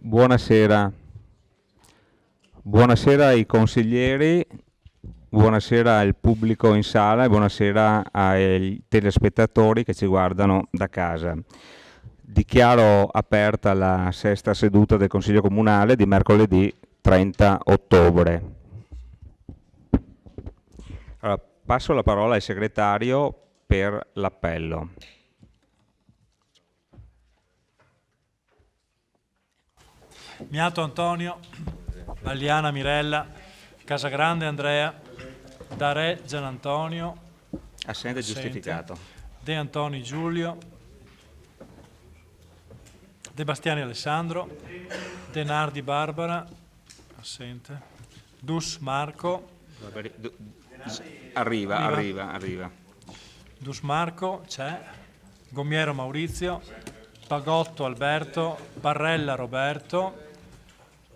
Buonasera, buonasera ai consiglieri, buonasera al pubblico in sala e buonasera ai telespettatori che ci guardano da casa. Dichiaro aperta la sesta seduta del Consiglio Comunale di mercoledì 30 ottobre. Allora, passo la parola al segretario per l'appello. Miato Antonio, Valiana Mirella, Casagrande Andrea, Dare Gian Antonio, Assente giustificato. De Antoni Giulio, De Bastiani Alessandro, De Nardi Barbara, assente, Dus Marco, Arriva. Dus Marco, c'è, Gomiero Maurizio, Pagotto Alberto, Barrella Roberto,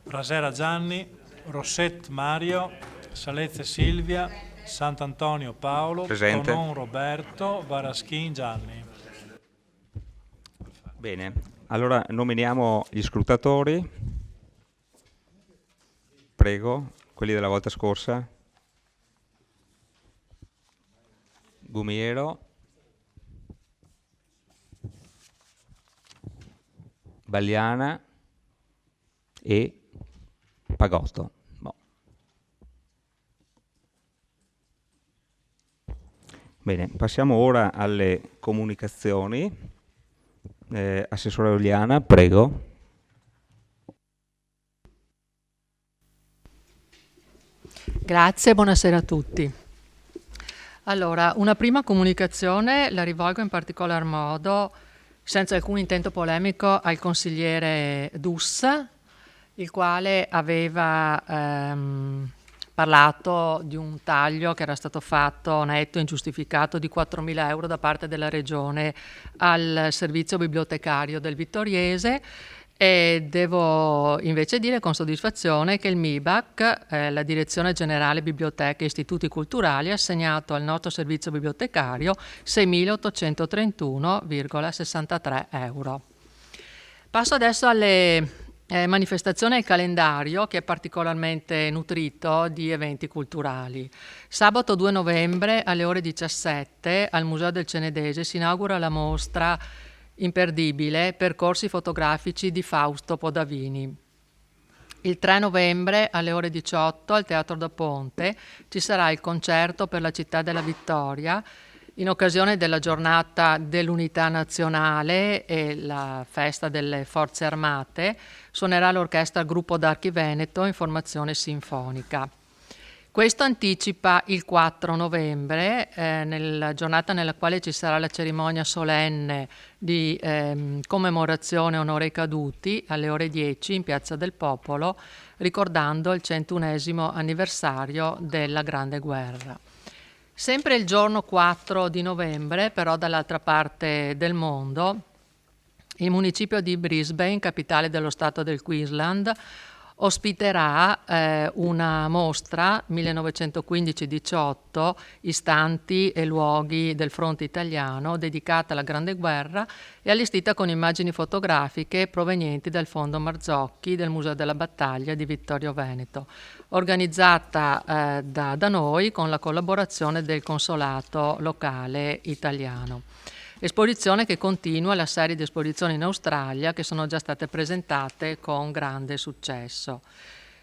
Rasera Gianni, Rosset Mario, Salezze Silvia, Sant'Antonio Paolo, Presente. Tonon Roberto, Varaschin Gianni. Bene, allora nominiamo gli scrutatori. Prego, quelli della volta scorsa. Gumiero, Bagliana e Pagotto. Boh. Bene, passiamo ora alle comunicazioni. Assessore Oliana, prego. Grazie, buonasera a tutti. Allora, una prima comunicazione la rivolgo in particolar modo, senza alcun intento polemico, al consigliere Dus, il quale aveva parlato di un taglio che era stato fatto netto e ingiustificato di 4.000 euro da parte della Regione al servizio bibliotecario del Vittoriese. E devo invece dire con soddisfazione che il MIBAC, la Direzione Generale Biblioteche e Istituti Culturali, ha assegnato al nostro servizio bibliotecario 6.831,63 euro. Passo adesso alle manifestazioni e al calendario, che è particolarmente nutrito di eventi culturali. Sabato 2 novembre alle ore 17 al Museo del Cenedese si inaugura la mostra imperdibile Percorsi fotografici di Fausto Podavini. Il 3 novembre alle ore 18 al Teatro da Ponte ci sarà il concerto per la città della Vittoria in occasione della giornata dell'unità nazionale e la festa delle forze armate. Suonerà l'orchestra Gruppo d'Archi Veneto in formazione sinfonica. Questo anticipa il 4 novembre, nella giornata nella quale ci sarà la cerimonia solenne di commemorazione onore ai caduti alle ore 10 in Piazza del Popolo, ricordando il 101° anniversario della Grande Guerra. Sempre il giorno 4 di novembre, però dall'altra parte del mondo, il municipio di Brisbane, capitale dello stato del Queensland, ospiterà una mostra 1915-18, istanti e luoghi del fronte italiano, dedicata alla Grande Guerra e allestita con immagini fotografiche provenienti dal Fondo Marzocchi del Museo della Battaglia di Vittorio Veneto, organizzata da noi con la collaborazione del consolato locale italiano. Esposizione che continua la serie di esposizioni in Australia che sono già state presentate con grande successo.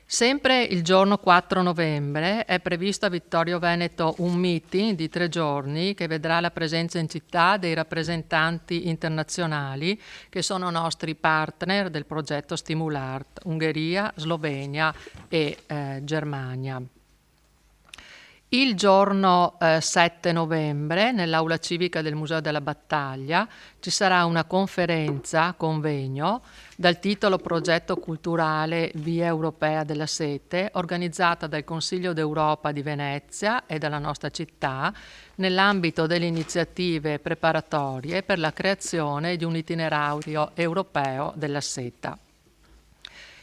Sempre il giorno 4 novembre è previsto a Vittorio Veneto un meeting di 3 giorni che vedrà la presenza in città dei rappresentanti internazionali che sono nostri partner del progetto Stimulart, Ungheria, Slovenia e Germania. Il giorno 7 novembre, nell'aula civica del Museo della Battaglia, ci sarà una convegno, dal titolo Progetto culturale Via Europea della Sete, organizzata dal Consiglio d'Europa di Venezia e dalla nostra città, nell'ambito delle iniziative preparatorie per la creazione di un itinerario europeo della seta.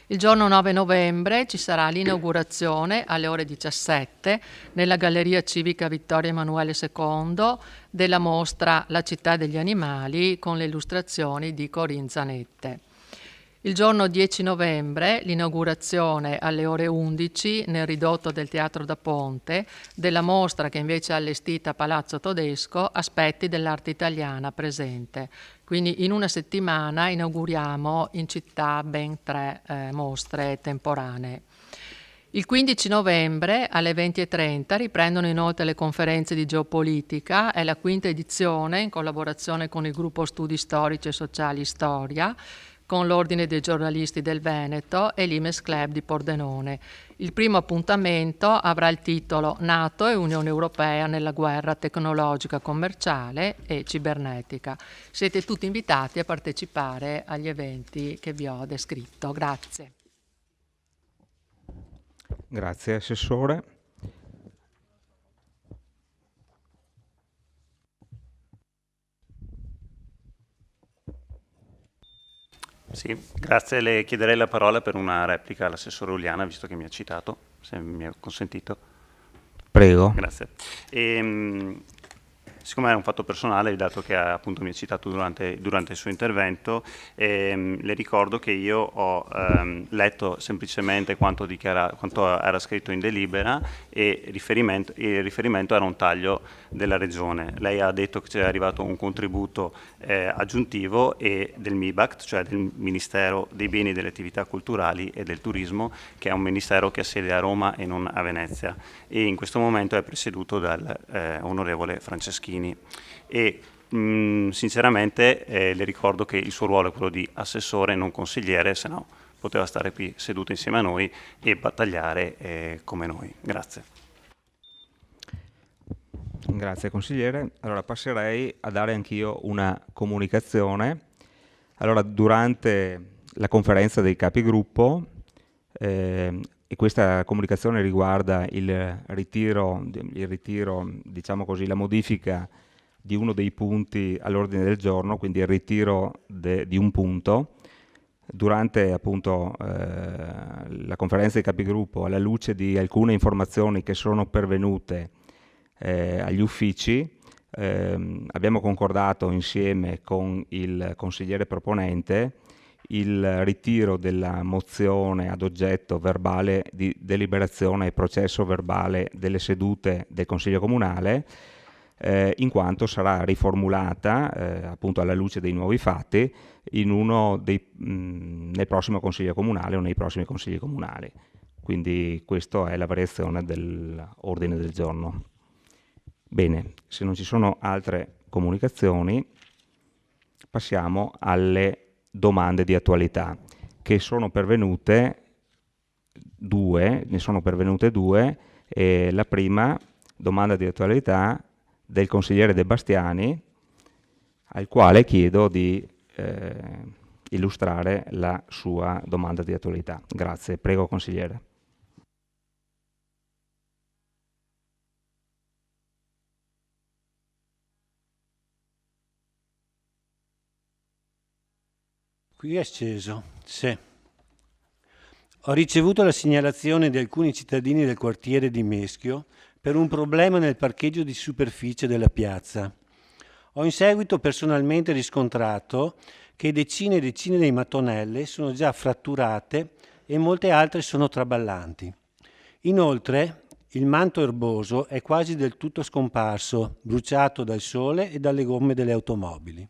Il giorno 9 novembre ci sarà l'inaugurazione alle ore 17 nella Galleria Civica Vittorio Emanuele II della mostra La città degli animali con le illustrazioni di Corinne Zanette. Il giorno 10 novembre l'inaugurazione alle ore 11 nel ridotto del Teatro da Ponte della mostra che invece è allestita a Palazzo Todesco, Aspetti dell'arte italiana presente. Quindi in una settimana inauguriamo in città ben 3 mostre temporanee. Il 15 novembre alle 20:30 riprendono inoltre le conferenze di geopolitica, è la 5ª edizione in collaborazione con il gruppo Studi Storici e Sociali Storia, con l'Ordine dei Giornalisti del Veneto e l'Imes Club di Pordenone. Il primo appuntamento avrà il titolo NATO e Unione Europea nella guerra tecnologica, commerciale e cibernetica. Siete tutti invitati a partecipare agli eventi che vi ho descritto. Grazie. Grazie Assessore. Sì, grazie. Le chiederei la parola per una replica all'assessore Uliana, visto che mi ha citato, se mi è consentito. Prego. Grazie. Siccome era un fatto personale, dato che appunto mi ha citato durante il suo intervento, le ricordo che io ho letto semplicemente quanto era scritto in delibera e il riferimento era un taglio della Regione. Lei ha detto che c'è arrivato un contributo aggiuntivo e del MIBACT, cioè del Ministero dei Beni e delle Attività Culturali e del Turismo, che è un ministero che ha sede a Roma e non a Venezia, e in questo momento è presieduto dal onorevole Franceschini. E sinceramente le ricordo che il suo ruolo è quello di assessore, non consigliere, se no poteva stare qui seduto insieme a noi e battagliare come noi. Grazie. Grazie consigliere. Allora passerei a dare anch'io una comunicazione. Allora, durante la conferenza dei capigruppo, e questa comunicazione riguarda il ritiro, diciamo così, la modifica di uno dei punti all'ordine del giorno, quindi il ritiro di un punto. Durante appunto la conferenza dei capigruppo, alla luce di alcune informazioni che sono pervenute agli uffici, abbiamo concordato insieme con il consigliere proponente il ritiro della mozione ad oggetto verbale di deliberazione e processo verbale delle sedute del Consiglio Comunale, in quanto sarà riformulata appunto alla luce dei nuovi fatti nel prossimo Consiglio Comunale o nei prossimi Consigli Comunali. Quindi questa è la variazione dell'ordine del giorno. Bene, se non ci sono altre comunicazioni, passiamo alle domande di attualità, che sono pervenute due. La prima domanda di attualità del consigliere De Bastiani, al quale chiedo di illustrare la sua domanda di attualità. Grazie, prego consigliere. Qui è sceso, sì. Ho ricevuto la segnalazione di alcuni cittadini del quartiere di Meschio per un problema nel parcheggio di superficie della piazza. Ho in seguito personalmente riscontrato che decine e decine di mattonelle sono già fratturate e molte altre sono traballanti. Inoltre, il manto erboso è quasi del tutto scomparso, bruciato dal sole e dalle gomme delle automobili.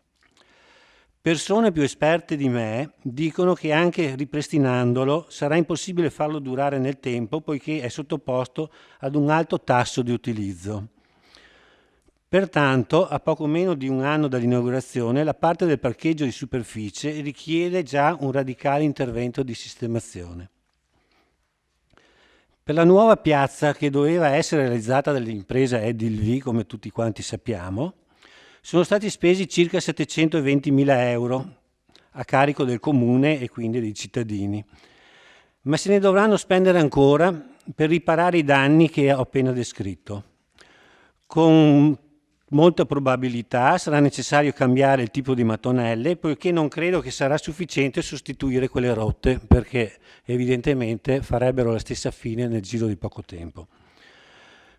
Persone più esperte di me dicono che anche ripristinandolo sarà impossibile farlo durare nel tempo, poiché è sottoposto ad un alto tasso di utilizzo. Pertanto, a poco meno di un anno dall'inaugurazione, la parte del parcheggio di superficie richiede già un radicale intervento di sistemazione. Per la nuova piazza, che doveva essere realizzata dall'impresa Edilvi, come tutti quanti sappiamo, sono stati spesi circa 720.000 euro a carico del comune e quindi dei cittadini, ma se ne dovranno spendere ancora per riparare i danni che ho appena descritto. Con molta probabilità sarà necessario cambiare il tipo di mattonelle, poiché non credo che sarà sufficiente sostituire quelle rotte, perché evidentemente farebbero la stessa fine nel giro di poco tempo.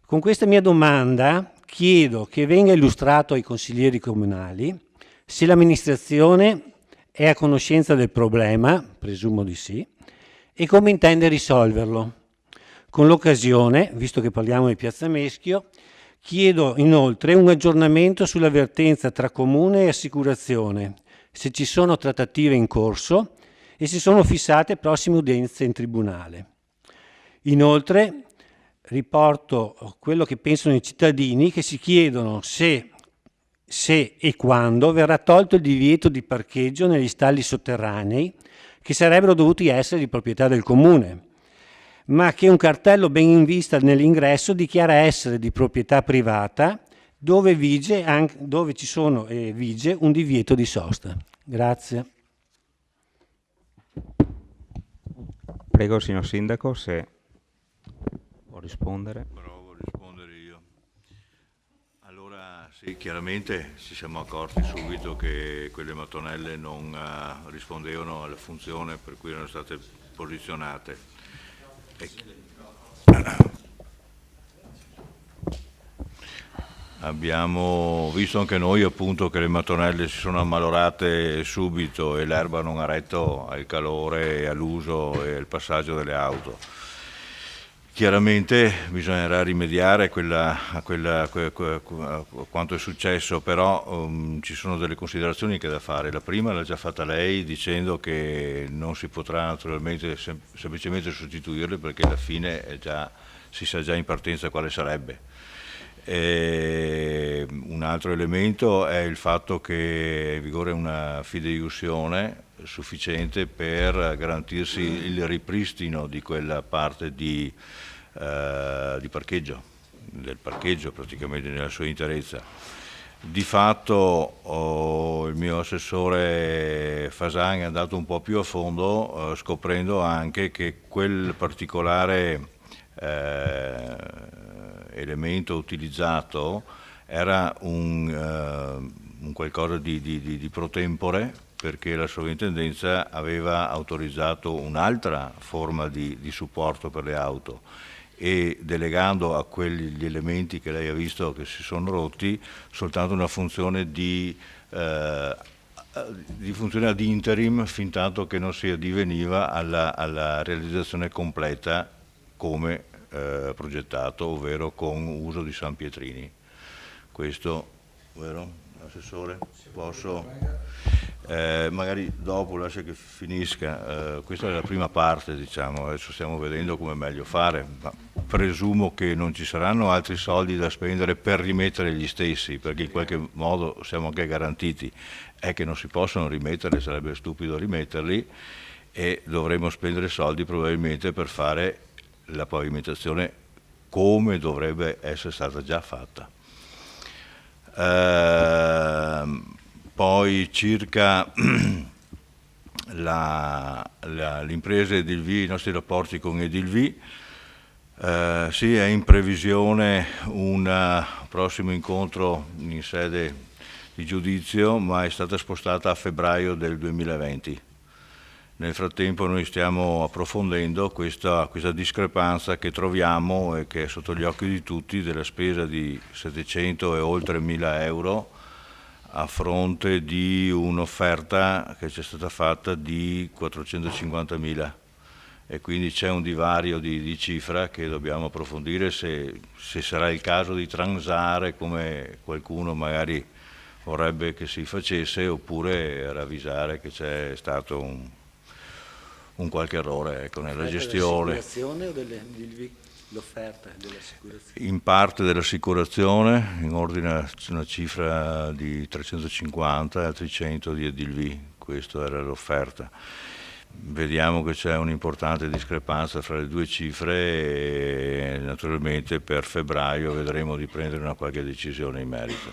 Con questa mia domanda chiedo che venga illustrato ai consiglieri comunali se l'amministrazione È a conoscenza del problema? Presumo di sì. E come intende risolverlo? Con l'occasione, visto che parliamo di Piazza Meschio, chiedo inoltre un aggiornamento sulla vertenza tra comune e assicurazione, se ci sono trattative in corso e se sono fissate prossime udienze in tribunale. Inoltre riporto quello che pensano i cittadini, che si chiedono se e quando verrà tolto il divieto di parcheggio negli stalli sotterranei che sarebbero dovuti essere di proprietà del comune, ma che un cartello ben in vista nell'ingresso dichiara essere di proprietà privata, dove vige un divieto di sosta. Grazie. Prego, signor Sindaco, se può rispondere. Provo a rispondere io. Allora, sì, chiaramente ci siamo accorti subito che quelle mattonelle non rispondevano alla funzione per cui erano state posizionate. Abbiamo visto anche noi appunto che le mattonelle si sono ammalorate subito e l'erba non ha retto al calore, all'uso e al passaggio delle auto. Chiaramente bisognerà rimediare a quanto è successo, però ci sono delle considerazioni che è da fare. La prima l'ha già fatta lei dicendo che non si potrà naturalmente semplicemente sostituirle perché alla fine si sa già in partenza quale sarebbe. Un altro elemento è il fatto che è in vigore una fideiussione sufficiente per garantirsi il ripristino di quella parte di parcheggio, del parcheggio praticamente nella sua interezza. Di fatto il mio assessore Fasan è andato un po' più a fondo scoprendo anche che quel particolare elemento utilizzato era un qualcosa di pro tempore, perché la sovrintendenza aveva autorizzato un'altra forma di supporto per le auto e delegando a quegli elementi che lei ha visto che si sono rotti soltanto una funzione di funzione ad interim fin tanto che non si addiveniva alla realizzazione completa come progettato, ovvero con uso di San Pietrini. Questo, vero, Assessore? Posso? Magari dopo lascia che finisca, questa è la prima parte, diciamo, adesso stiamo vedendo come meglio fare, ma presumo che non ci saranno altri soldi da spendere per rimettere gli stessi, perché in qualche modo siamo anche garantiti, è che non si possono rimettere, sarebbe stupido rimetterli e dovremo spendere soldi probabilmente per fare la pavimentazione come dovrebbe essere stata già fatta. Poi circa l'impresa Edilvi, i nostri rapporti con Edilvi, sì, è in previsione un prossimo incontro in sede di giudizio, ma è stata spostata a febbraio del 2020. Nel frattempo noi stiamo approfondendo questa discrepanza che troviamo e che è sotto gli occhi di tutti della spesa di 700 e oltre 1000 euro a fronte di un'offerta che ci è stata fatta di 450.000 e quindi c'è un divario di cifra che dobbiamo approfondire se sarà il caso di transare come qualcuno magari vorrebbe che si facesse oppure ravvisare che c'è stato un qualche errore, ecco, nella gestione. Dell'assicurazione o l'offerta dell'assicurazione? In parte dell'assicurazione, in ordine a una cifra di 350 e altri 100 di Edilvi, questa era l'offerta. Vediamo che c'è un'importante discrepanza fra le due cifre e naturalmente per febbraio vedremo di prendere una qualche decisione in merito.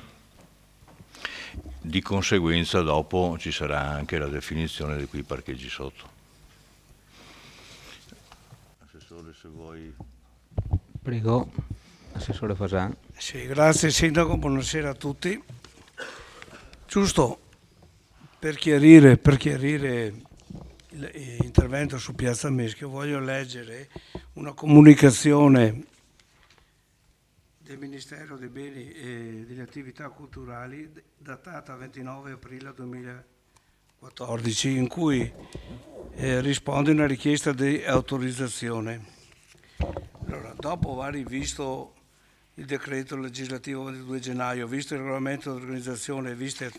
Di conseguenza dopo ci sarà anche la definizione di quei parcheggi sotto. Assessore, se vuoi. Prego, Assessore Fasan. Sì, grazie Sindaco, buonasera a tutti. Giusto per chiarire l'intervento su Piazza Meschio, voglio leggere una comunicazione del Ministero dei Beni e delle Attività Culturali datata 29 aprile 2014 14 in cui risponde a una richiesta di autorizzazione. Allora, dopo aver visto il decreto legislativo 22 gennaio, visto il regolamento di organizzazione, viste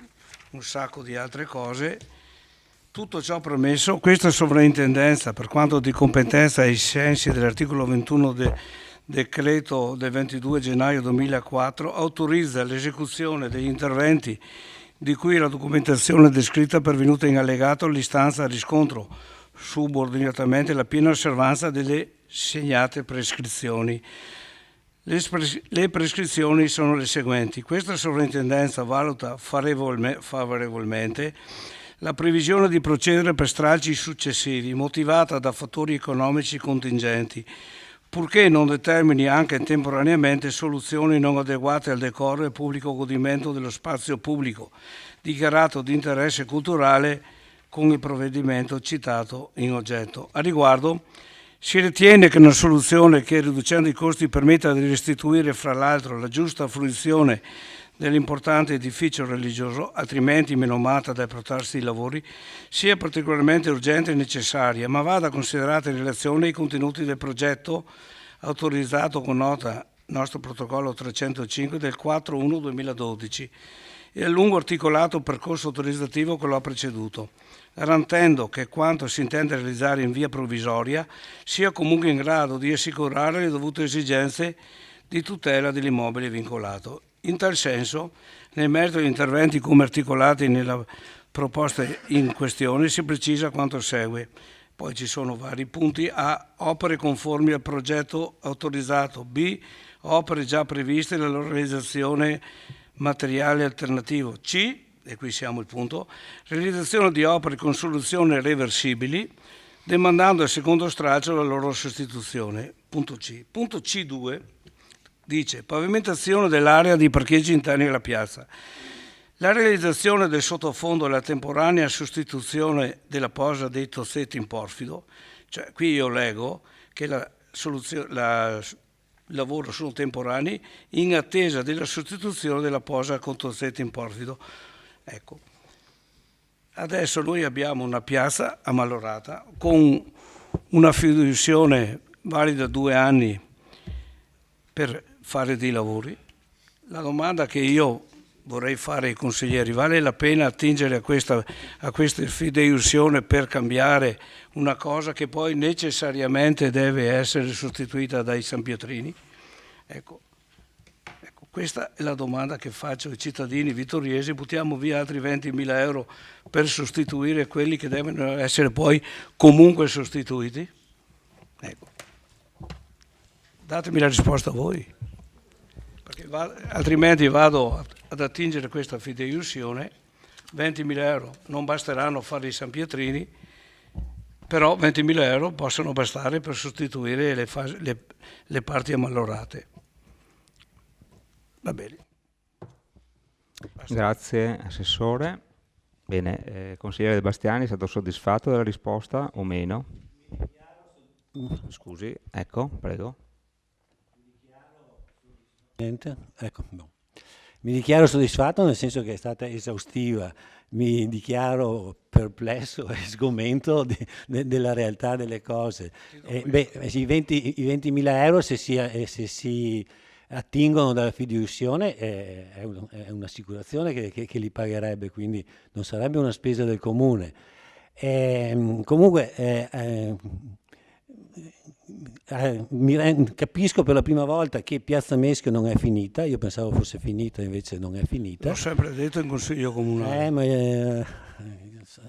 un sacco di altre cose, tutto ciò premesso, questa sovrintendenza, per quanto di competenza ai sensi dell'articolo 21 del decreto del 22 gennaio 2004, autorizza l'esecuzione degli interventi di cui la documentazione descritta pervenuta in allegato all'istanza riscontro subordinatamente la piena osservanza delle segnate prescrizioni. Le prescrizioni sono le seguenti. Questa sovrintendenza valuta favorevolmente la previsione di procedere per stralci successivi, motivata da fattori economici contingenti, purché non determini anche temporaneamente soluzioni non adeguate al decoro e pubblico godimento dello spazio pubblico, dichiarato di interesse culturale con il provvedimento citato in oggetto. A riguardo, si ritiene che una soluzione che, riducendo i costi, permetta di restituire, fra l'altro, la giusta fruizione dell'importante edificio religioso, altrimenti menomata dai protrarsi lavori, sia particolarmente urgente e necessaria, ma vada considerata in relazione ai contenuti del progetto autorizzato con nota nostro protocollo 305 del 4/1/2012 e al lungo articolato percorso autorizzativo che lo ha preceduto, garantendo che quanto si intende realizzare in via provvisoria sia comunque in grado di assicurare le dovute esigenze di tutela dell'immobile vincolato. In tal senso, nel merito degli interventi come articolati nella proposta in questione, si precisa quanto segue. Poi ci sono vari punti. A. Opere conformi al progetto autorizzato. B. Opere già previste nella loro realizzazione materiale alternativo. C. E qui siamo al punto. Realizzazione di opere con soluzioni reversibili, demandando al secondo stralcio la loro sostituzione. Punto C. Punto C2 dice pavimentazione dell'area di parcheggi interni alla piazza. La realizzazione del sottofondo e la temporanea sostituzione della posa dei tozzetti in porfido, cioè qui io leggo che il lavoro sono temporanei in attesa della sostituzione della posa con tozzetti in porfido. Ecco, adesso noi abbiamo una piazza ammalorata con una fiduzione valida 2 anni per fare dei lavori. La domanda che io vorrei fare ai consiglieri: vale la pena attingere a questa fideiussione per cambiare una cosa che poi necessariamente deve essere sostituita dai sanpietrini? Ecco, questa è la domanda che faccio ai cittadini vittoriesi. Buttiamo via altri 20.000 euro per sostituire quelli che devono essere poi comunque sostituiti? Ecco. Datemi la risposta voi, perché altrimenti vado ad attingere questa fideiussione. 20.000 euro non basteranno a fare i sanpietrini, però 20.000 euro possono bastare per sostituire le parti ammalorate. Va bene. Grazie Assessore. Bene, consigliere De Bastiani, è stato soddisfatto della risposta o meno? Scusi, ecco, prego. Ecco, no. Mi dichiaro soddisfatto nel senso che è stata esaustiva, mi dichiaro perplesso e sgomento della realtà delle cose. I 20.000 euro se si attingono dalla fideiussione è un'assicurazione che li pagherebbe, quindi non sarebbe una spesa del comune. Comunque capisco per la prima volta che Piazza Meschio non è finita. Io pensavo fosse finita, invece non è finita. L'ho sempre detto in consiglio comunale. Ma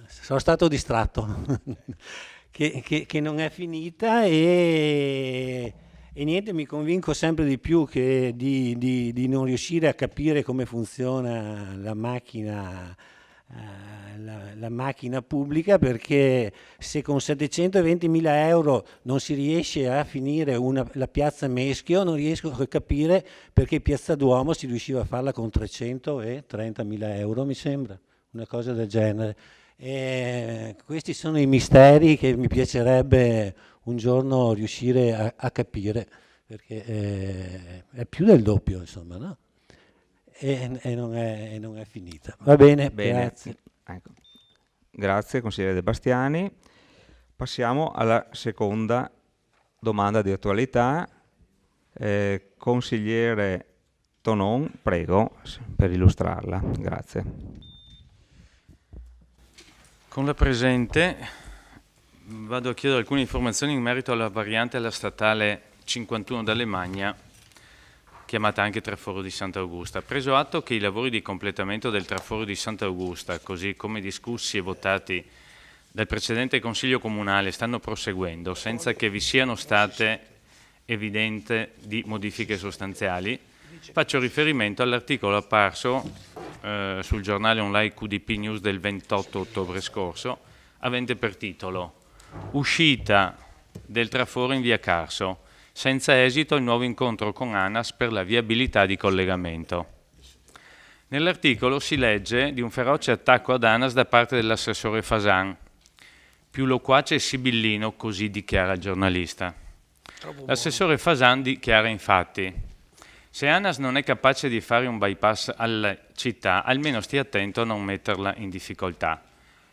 sono stato distratto che non è finita e niente, mi convinco sempre di più che di non riuscire a capire come funziona la macchina pubblica, perché se con 720.000 euro non si riesce a finire la piazza Meschio, non riesco a capire perché Piazza Duomo si riusciva a farla con 330.000 euro, mi sembra, una cosa del genere. Questi sono i misteri che mi piacerebbe un giorno riuscire a capire, perché è più del doppio, insomma, no? E non è finita. Va bene, grazie. Ecco. Grazie consigliere De Bastiani. Passiamo alla seconda domanda di attualità. Consigliere Tonon, prego per illustrarla. Grazie. Con la presente vado a chiedere alcune informazioni in merito alla variante alla statale 51 dall'Emagna, chiamata anche Traforo di Sant'Augusta. Preso atto che i lavori di completamento del Traforo di Sant'Augusta, così come discussi e votati dal precedente Consiglio Comunale, stanno proseguendo senza che vi siano state evidenti di modifiche sostanziali, faccio riferimento all'articolo apparso sul giornale online QDP News del 28 ottobre scorso, avente per titolo "Uscita del traforo in via Carso, senza esito il nuovo incontro con ANAS per la viabilità di collegamento". Nell'articolo si legge di un feroce attacco ad ANAS da parte dell'assessore Fasan, più loquace e sibillino, così dichiara il giornalista. L'assessore Fasan dichiara infatti: "Se ANAS non è capace di fare un bypass alla città, almeno stia attento a non metterla in difficoltà.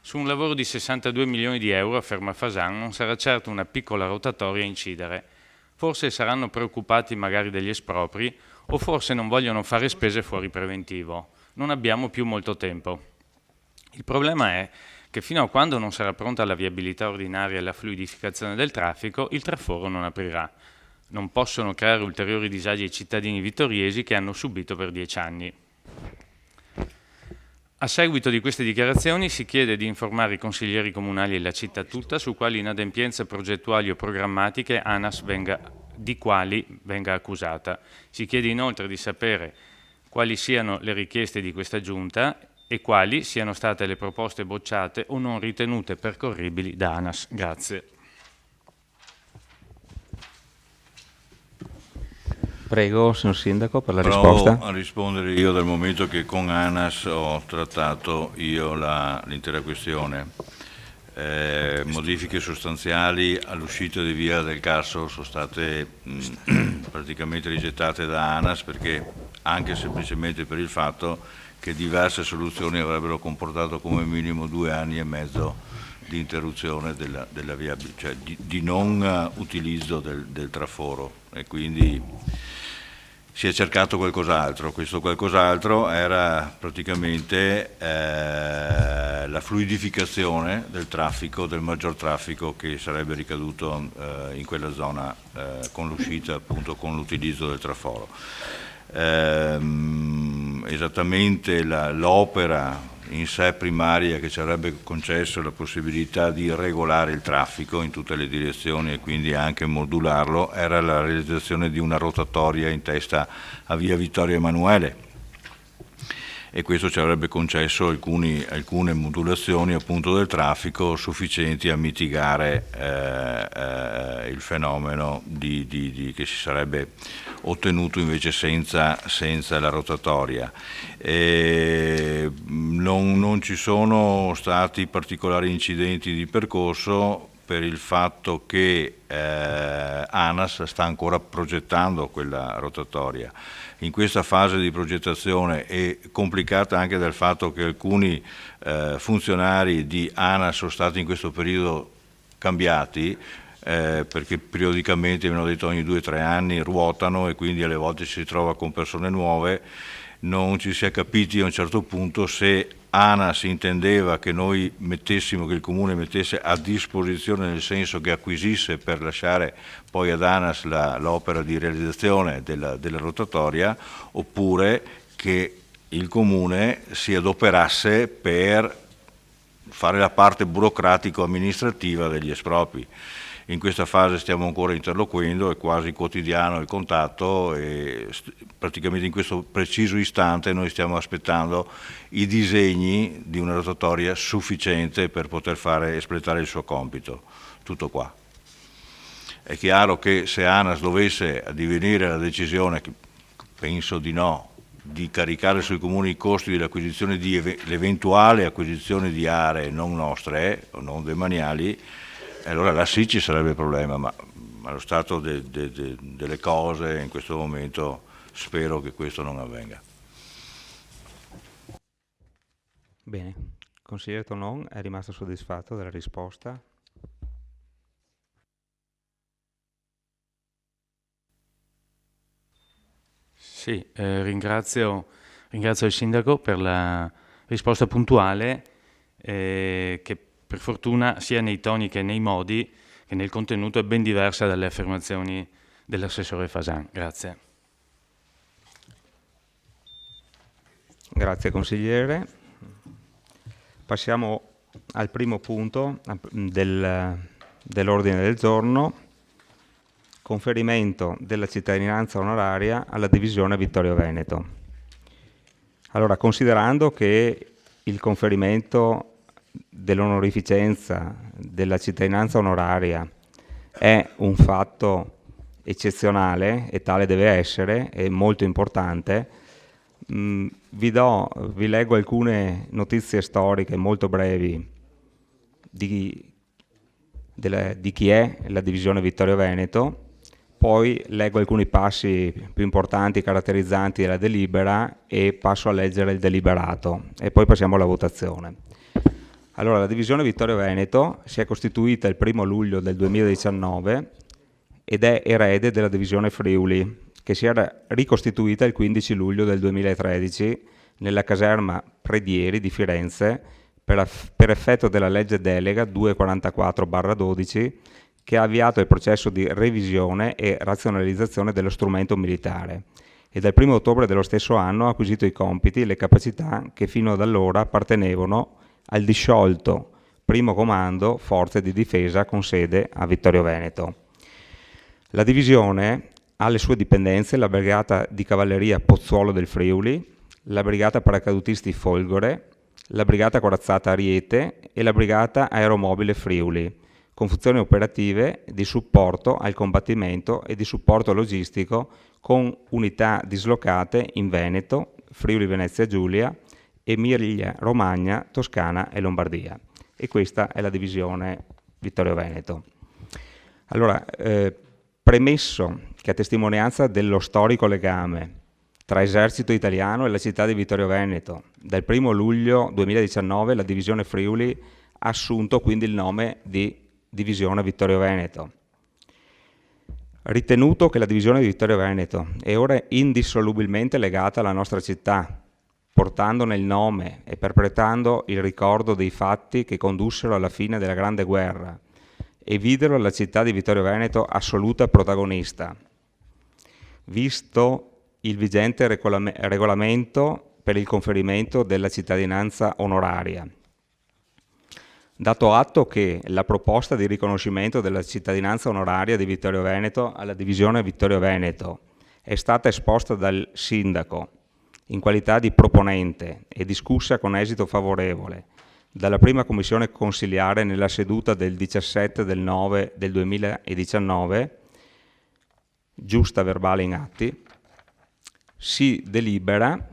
Su un lavoro di 62 milioni di euro, afferma Fasan, non sarà certo una piccola rotatoria a incidere. Forse saranno preoccupati magari degli espropri o forse non vogliono fare spese fuori preventivo. Non abbiamo più molto tempo. Il problema è che fino a quando non sarà pronta la viabilità ordinaria e la fluidificazione del traffico, il traforo non aprirà. Non possono creare ulteriori disagi ai cittadini vittoriesi che hanno subito per 10 anni". A seguito di queste dichiarazioni si chiede di informare i consiglieri comunali e la città tutta su quali inadempienze progettuali o programmatiche ANAS di quali venga accusata. Si chiede inoltre di sapere quali siano le richieste di questa giunta e quali siano state le proposte bocciate o non ritenute percorribili da ANAS. Grazie. Prego, signor Sindaco, per la Provo risposta. a rispondere io, dal momento che con ANAS ho trattato io l'intera questione. Modifiche sostanziali all'uscita di via del Carso sono state praticamente rigettate da ANAS, perché anche semplicemente per il fatto che diverse soluzioni avrebbero comportato come minimo 2 anni e mezzo di interruzione della via, cioè di non utilizzo del traforo, e quindi si è cercato qualcos'altro. Questo qualcos'altro era praticamente la fluidificazione del traffico, del maggior traffico che sarebbe ricaduto in quella zona con l'uscita, appunto, con l'utilizzo del traforo. Esattamente l'opera in sé primaria che ci avrebbe concesso la possibilità di regolare il traffico in tutte le direzioni e quindi anche modularlo era la realizzazione di una rotatoria in testa a via Vittorio Emanuele, e questo ci avrebbe concesso alcune modulazioni, appunto, del traffico sufficienti a mitigare il fenomeno che si sarebbe ottenuto invece senza la rotatoria. Non ci sono stati particolari incidenti di percorso, per il fatto che ANAS sta ancora progettando quella rotatoria. In questa fase di progettazione è complicata anche dal fatto che alcuni funzionari di ANAS sono stati in questo periodo cambiati, perché periodicamente, mi hanno detto, ogni 2 o 3 anni ruotano e quindi alle volte ci si trova con persone nuove. Non ci si è capiti a un certo punto se ANAS intendeva che noi mettessimo, che il Comune mettesse a disposizione, nel senso che acquisisse per lasciare poi ad ANAS l'opera di realizzazione della rotatoria, oppure che il Comune si adoperasse per fare la parte burocratico-amministrativa degli espropri. In questa fase stiamo ancora interloquendo, è quasi quotidiano il contatto e praticamente in questo preciso istante noi stiamo aspettando i disegni di una rotatoria sufficiente per poter espletare il suo compito. Tutto qua. È chiaro che se ANAS dovesse addivenire alla decisione, che penso di no, di caricare sui comuni i costi dell'acquisizione l'eventuale acquisizione di aree non nostre o non demaniali, allora là sì ci sarebbe il problema, ma allo stato delle cose in questo momento spero che questo non avvenga. Bene, Consigliere Tonon è rimasto soddisfatto della risposta? Sì, ringrazio il Sindaco per la risposta puntuale che per fortuna sia nei toni che nei modi che nel contenuto è ben diversa dalle affermazioni dell'assessore Fasan. Grazie. Grazie consigliere. Passiamo al primo punto dell'ordine del giorno, conferimento della cittadinanza onoraria alla divisione Vittorio Veneto. Allora, considerando che il conferimento dell'onorificenza della cittadinanza onoraria è un fatto eccezionale e tale deve essere, è molto importante, vi leggo alcune notizie storiche molto brevi di chi è la divisione Vittorio Veneto, poi leggo alcuni passi più importanti caratterizzanti della delibera e passo a leggere il deliberato e poi passiamo alla votazione. Allora, la divisione Vittorio Veneto si è costituita il 1 luglio del 2019 ed è erede della divisione Friuli, che si era ricostituita il 15 luglio del 2013 nella caserma Predieri di Firenze per effetto della legge delega 244/12 che ha avviato il processo di revisione e razionalizzazione dello strumento militare e dal 1 ottobre dello stesso anno ha acquisito i compiti e le capacità che fino ad allora appartenevano al disciolto Primo Comando Forze di Difesa con sede a Vittorio Veneto. La divisione ha alle sue dipendenze la Brigata di Cavalleria Pozzuolo del Friuli, la Brigata Paracadutisti Folgore, la Brigata Corazzata Ariete e la Brigata Aeromobile Friuli, con funzioni operative di supporto al combattimento e di supporto logistico con unità dislocate in Veneto, Friuli Venezia Giulia, Emilia Romagna, Toscana e Lombardia. E questa è la divisione Vittorio Veneto. Allora, premesso che a testimonianza dello storico legame tra esercito italiano e la città di Vittorio Veneto, dal 1 luglio 2019 la divisione Friuli ha assunto quindi il nome di Divisione Vittorio Veneto. Ritenuto che la divisione di Vittorio Veneto è ora indissolubilmente legata alla nostra città, portandone il nome e perpetrando il ricordo dei fatti che condussero alla fine della Grande Guerra e videro la città di Vittorio Veneto assoluta protagonista, visto il vigente regolamento per il conferimento della cittadinanza onoraria. Dato atto che la proposta di riconoscimento della cittadinanza onoraria di Vittorio Veneto alla divisione Vittorio Veneto è stata esposta dal Sindaco in qualità di proponente e discussa con esito favorevole dalla prima commissione consiliare nella seduta del 17/9 del 2019, giusta verbale in atti, si delibera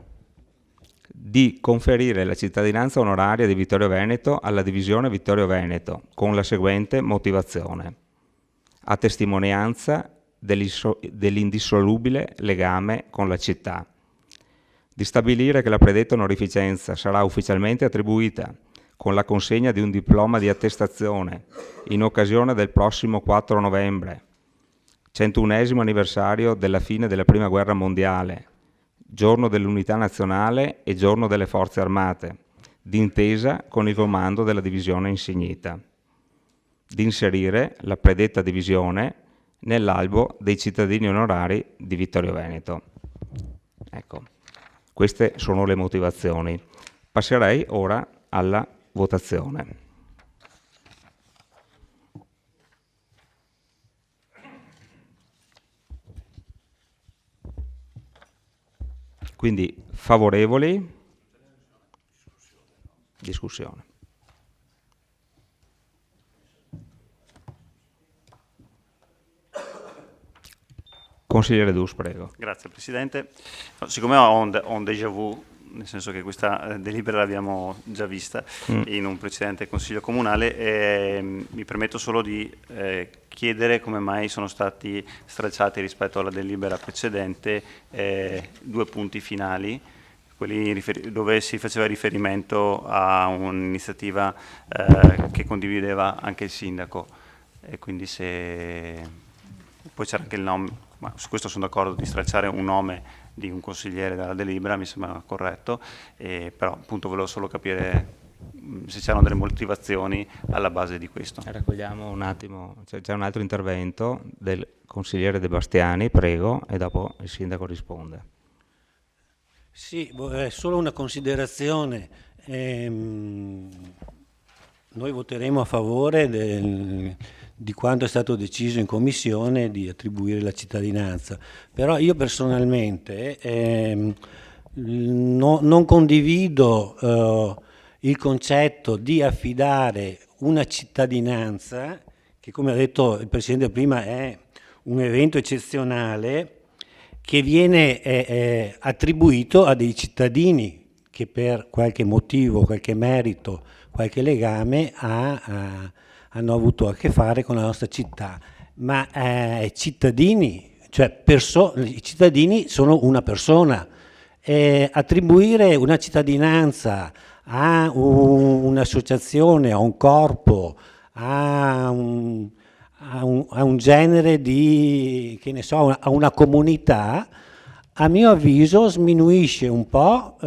di conferire la cittadinanza onoraria di Vittorio Veneto alla divisione Vittorio Veneto con la seguente motivazione: a testimonianza dell'indissolubile legame con la città, di stabilire che la predetta onorificenza sarà ufficialmente attribuita con la consegna di un diploma di attestazione in occasione del prossimo 4 novembre, 101° anniversario della fine della Prima Guerra Mondiale, giorno dell'Unità Nazionale e giorno delle Forze Armate, d'intesa con il comando della divisione insignita, di inserire la predetta divisione nell'albo dei cittadini onorari di Vittorio Veneto. Ecco, queste sono le motivazioni. Passerei ora alla votazione. Quindi favorevoli? Discussione. Consigliere Dus, prego. Grazie Presidente. No, siccome ho un déjà vu, nel senso che questa delibera l'abbiamo già vista in un precedente Consiglio Comunale, mi permetto solo di chiedere come mai sono stati stralciati rispetto alla delibera precedente 2 punti finali, quelli dove si faceva riferimento a un'iniziativa che condivideva anche il sindaco, e quindi poi c'era anche il nome, ma su questo sono d'accordo di stralciare un nome di un consigliere della delibera, mi sembra corretto, però appunto volevo solo capire se c'erano delle motivazioni alla base di questo. Raccogliamo un attimo, c'è un altro intervento del consigliere De Bastiani, prego, e dopo il sindaco risponde. Sì, solo una considerazione. Noi voteremo a favore di quanto è stato deciso in commissione di attribuire la cittadinanza, però io personalmente non condivido il concetto di affidare una cittadinanza, che come ha detto il Presidente prima è un evento eccezionale, che viene attribuito a dei cittadini che per qualche motivo, qualche merito, qualche legame hanno avuto a che fare con la nostra città. Ma cittadini, cioè i cittadini sono una persona. Attribuire una cittadinanza a un'associazione, a un corpo, a un genere di, che ne so, a una comunità, a mio avviso sminuisce un po'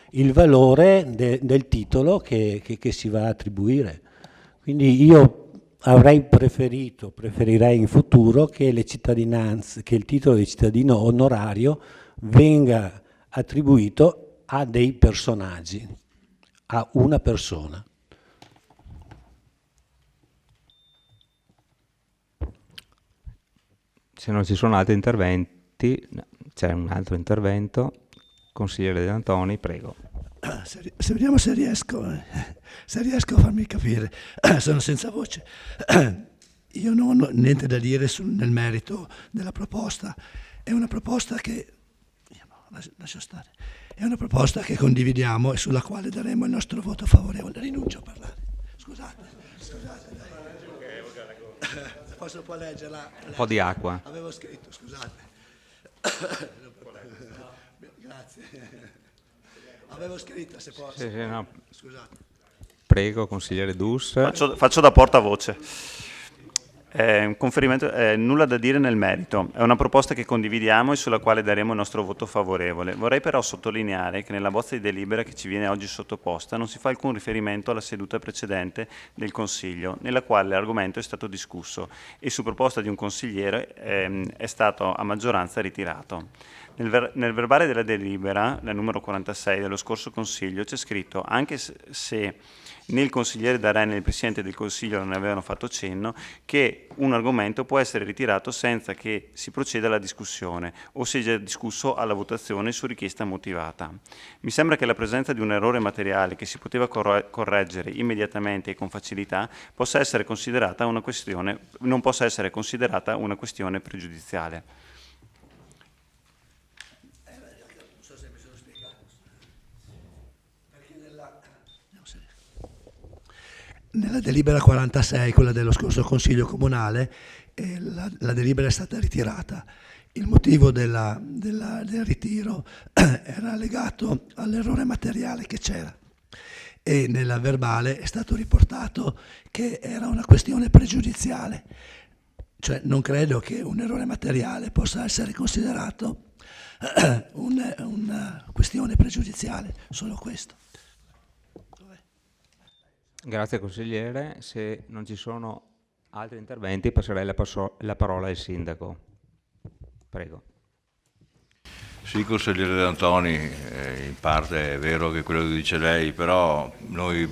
il valore del titolo che si va a attribuire. Quindi io preferirei in futuro che le cittadinanze, che il titolo di cittadino onorario venga attribuito a dei personaggi, a una persona. Se non ci sono altri interventi, c'è un altro intervento. Consigliere De Antoni, prego. Se vediamo se riesco a farmi capire, sono senza voce. Io non ho niente da dire nel merito della proposta. È una proposta che lascia stare. È una proposta che condividiamo e sulla quale daremo il nostro voto favorevole. Rinuncio a parlare. Scusate. Posso poi leggerla? Un po' di acqua. Avevo scritto, scusate. Grazie. Avevo scritto, se posso. Sì, no. Scusate. Prego, consigliere Dus. Faccio da portavoce. Un conferimento, nulla da dire nel merito. È una proposta che condividiamo e sulla quale daremo il nostro voto favorevole. Vorrei però sottolineare che nella bozza di delibera che ci viene oggi sottoposta non si fa alcun riferimento alla seduta precedente del Consiglio, nella quale l'argomento è stato discusso e su proposta di un consigliere è stato a maggioranza ritirato. Nel verbale della delibera, la numero 46 dello scorso Consiglio, c'è scritto, anche se né il consigliere D'Arè né il Presidente del Consiglio non ne avevano fatto cenno, che un argomento può essere ritirato senza che si proceda alla discussione o sia discusso alla votazione su richiesta motivata. Mi sembra che la presenza di un errore materiale che si poteva correggere immediatamente e con facilità possa essere considerata una questione, non possa essere considerata una questione pregiudiziale. Nella delibera 46, quella dello scorso Consiglio Comunale, la delibera è stata ritirata. Il motivo del ritiro era legato all'errore materiale che c'era e nella verbale è stato riportato che era una questione pregiudiziale. Cioè non credo che un errore materiale possa essere considerato una questione pregiudiziale, solo questo. Grazie consigliere. Se non ci sono altri interventi passerei la parola al sindaco. Prego. Sì, consigliere De Antoni, in parte è vero che quello che dice lei, però noi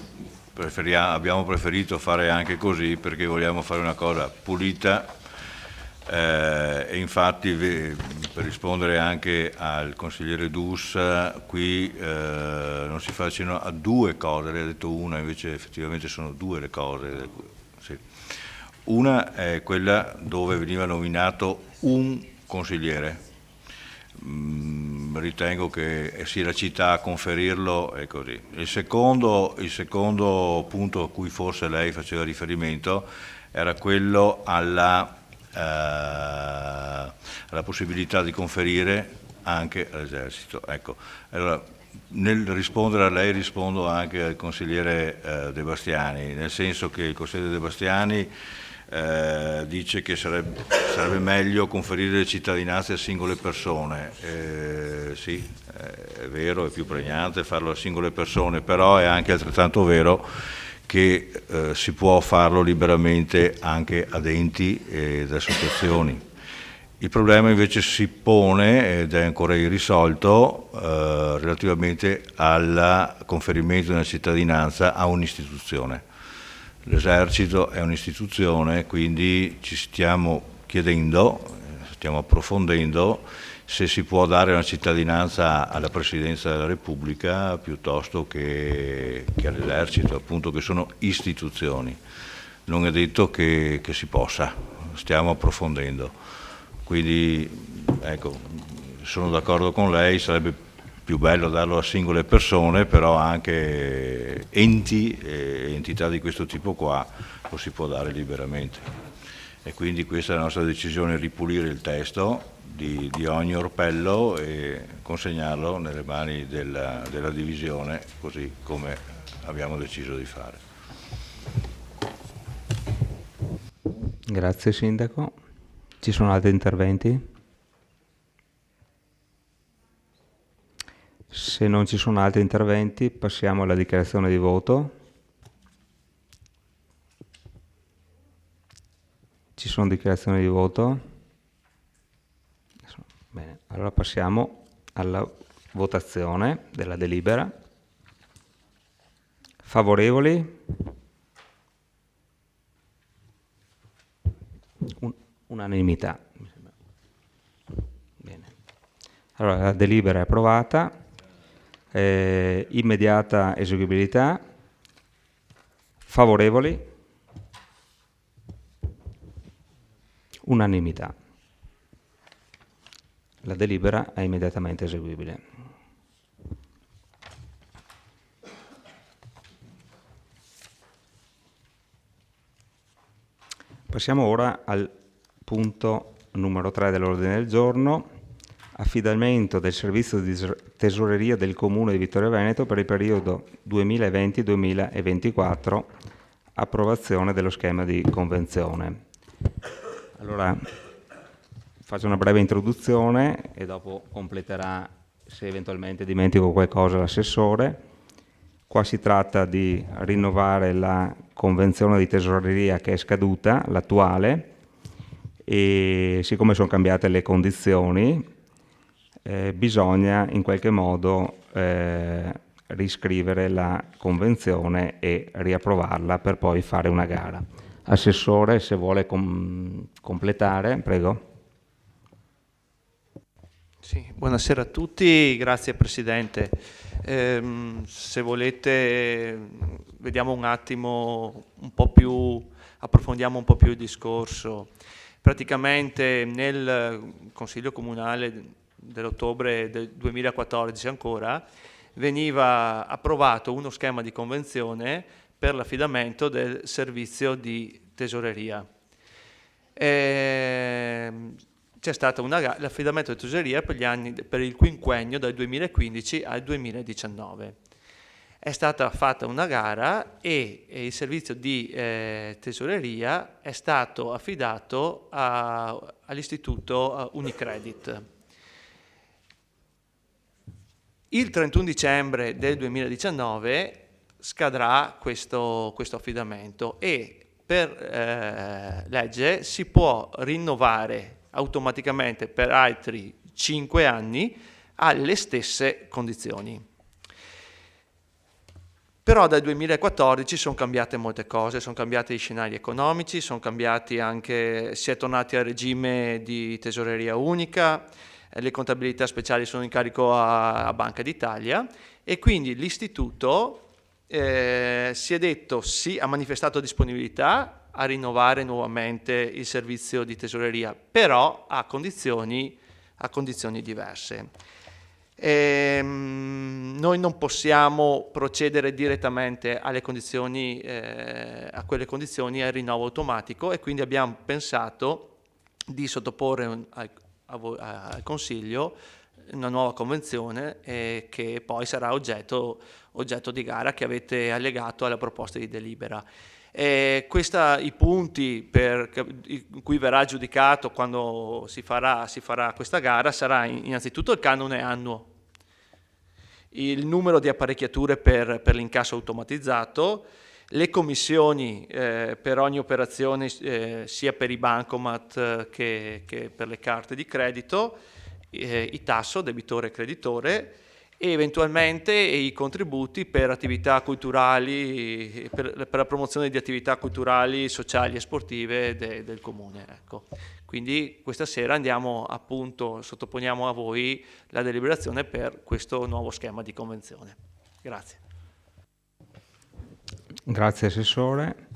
abbiamo preferito fare anche così perché vogliamo fare una cosa pulita e infatti per rispondere anche al consigliere Dus, qui non si fa cenno a due cose, lei ha detto una, invece effettivamente sono due le cose. Sì. Una è quella dove veniva nominato un consigliere, ritengo che sia la città a conferirlo e così. Il secondo punto a cui forse lei faceva riferimento era quello alla possibilità di conferire anche all'esercito. Ecco, allora, nel rispondere a lei rispondo anche al consigliere De Bastiani, nel senso che il consigliere De Bastiani dice che sarebbe meglio conferire le cittadinanze a singole persone. Sì, è vero, è più pregnante farlo a singole persone, però è anche altrettanto vero che si può farlo liberamente anche ad enti ed associazioni. Il problema invece si pone, ed è ancora irrisolto, relativamente al conferimento di una cittadinanza a un'istituzione. L'esercito è un'istituzione, quindi ci stiamo chiedendo, stiamo approfondendo se si può dare una cittadinanza alla Presidenza della Repubblica piuttosto che all'esercito, appunto, che sono istituzioni. Non è detto che si possa, stiamo approfondendo. Quindi, ecco, sono d'accordo con lei, sarebbe più bello darlo a singole persone, però anche enti e entità di questo tipo qua lo si può dare liberamente. E quindi questa è la nostra decisione, ripulire il testo di ogni orpello e consegnarlo nelle mani della divisione, così come abbiamo deciso di fare. Grazie Sindaco. Ci sono altri interventi? Se non ci sono altri interventi, passiamo alla dichiarazione di voto. Ci sono dichiarazioni di voto? Bene, allora passiamo alla votazione della delibera. Favorevoli? Unanimità. Bene. Allora, la delibera è approvata. Immediata eseguibilità. Favorevoli? Unanimità. La delibera è immediatamente eseguibile. Passiamo ora al punto numero 3 dell'ordine del giorno. Affidamento del servizio di tesoreria del Comune di Vittorio Veneto per il periodo 2020-2024, approvazione dello schema di convenzione. Allora, faccio una breve introduzione e dopo completerà, se eventualmente dimentico qualcosa, l'assessore. Qua si tratta di rinnovare la convenzione di tesoreria che è scaduta, l'attuale, e siccome sono cambiate le condizioni, bisogna in qualche modo riscrivere la convenzione e riapprovarla per poi fare una gara. Assessore, se vuole completare, prego. Sì, buonasera a tutti, grazie Presidente. Se volete vediamo un attimo approfondiamo un po' più il discorso. Praticamente nel Consiglio Comunale dell'ottobre del 2014 ancora veniva approvato uno schema di convenzione per l'affidamento del servizio di tesoreria. C'è stato l'affidamento di tesoreria per il quinquennio dal 2015 al 2019. È stata fatta una gara e il servizio di tesoreria è stato affidato all'istituto Unicredit. Il 31 dicembre del 2019 scadrà questo affidamento e per legge si può rinnovare automaticamente per altri 5 anni alle stesse condizioni. Però dal 2014 sono cambiate molte cose, sono cambiati gli scenari economici, sono cambiati anche, si è tornati al regime di tesoreria unica, le contabilità speciali sono in carico a Banca d'Italia e quindi l'istituto si è detto sì, ha manifestato disponibilità a rinnovare nuovamente il servizio di tesoreria, però a condizioni diverse. Noi non possiamo procedere direttamente alle condizioni, a quelle condizioni al rinnovo automatico e quindi abbiamo pensato di sottoporre al Consiglio una nuova convenzione che poi sarà oggetto di gara che avete allegato alla proposta di delibera. I punti in cui verrà giudicato quando si farà questa gara sarà innanzitutto il canone annuo, il numero di apparecchiature per l'incasso automatizzato, le commissioni per ogni operazione sia per i bancomat che per le carte di credito, i tasso debitore e creditore e eventualmente i contributi per attività culturali, per la promozione di attività culturali, sociali e sportive del comune. Ecco. Quindi questa sera sottoponiamo a voi la deliberazione per questo nuovo schema di convenzione. Grazie. Grazie Assessore.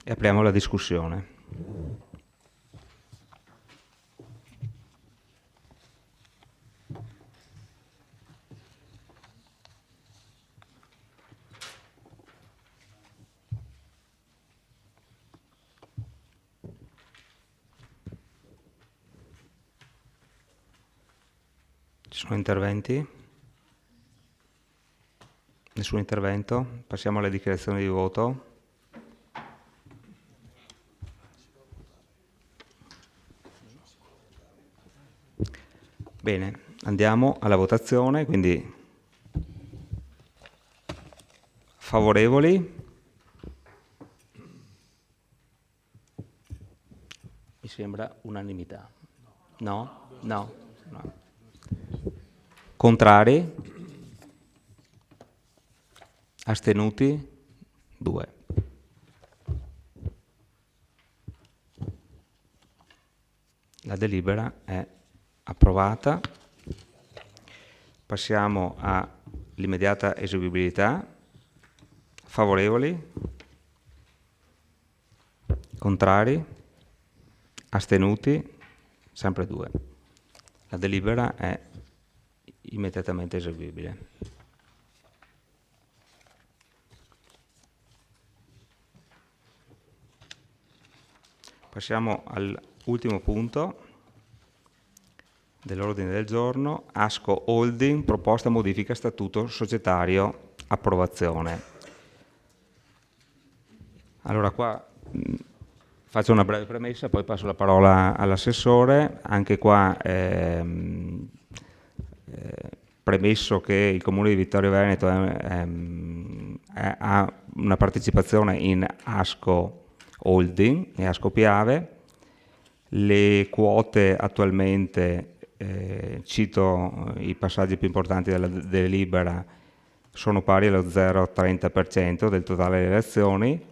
E apriamo la discussione. Ci sono interventi? Nessun intervento? Passiamo alle dichiarazioni di voto. Bene, andiamo alla votazione, quindi favorevoli? Mi sembra unanimità. No? No. No. Contrari? Astenuti? 2. La delibera è approvata. Passiamo all'immediata eseguibilità. Favorevoli? Contrari? Astenuti? Sempre 2. La delibera è immediatamente eseguibile. Passiamo all'ultimo punto dell'ordine del giorno, Asco Holding, proposta modifica statuto societario, approvazione. Allora qua faccio una breve premessa, poi passo la parola all'assessore. Anche qua premesso che il Comune di Vittorio Veneto ha una partecipazione in Asco Holding e Asco Piave. Le quote attualmente, cito i passaggi più importanti della delibera, sono pari allo 0,30% del totale delle azioni.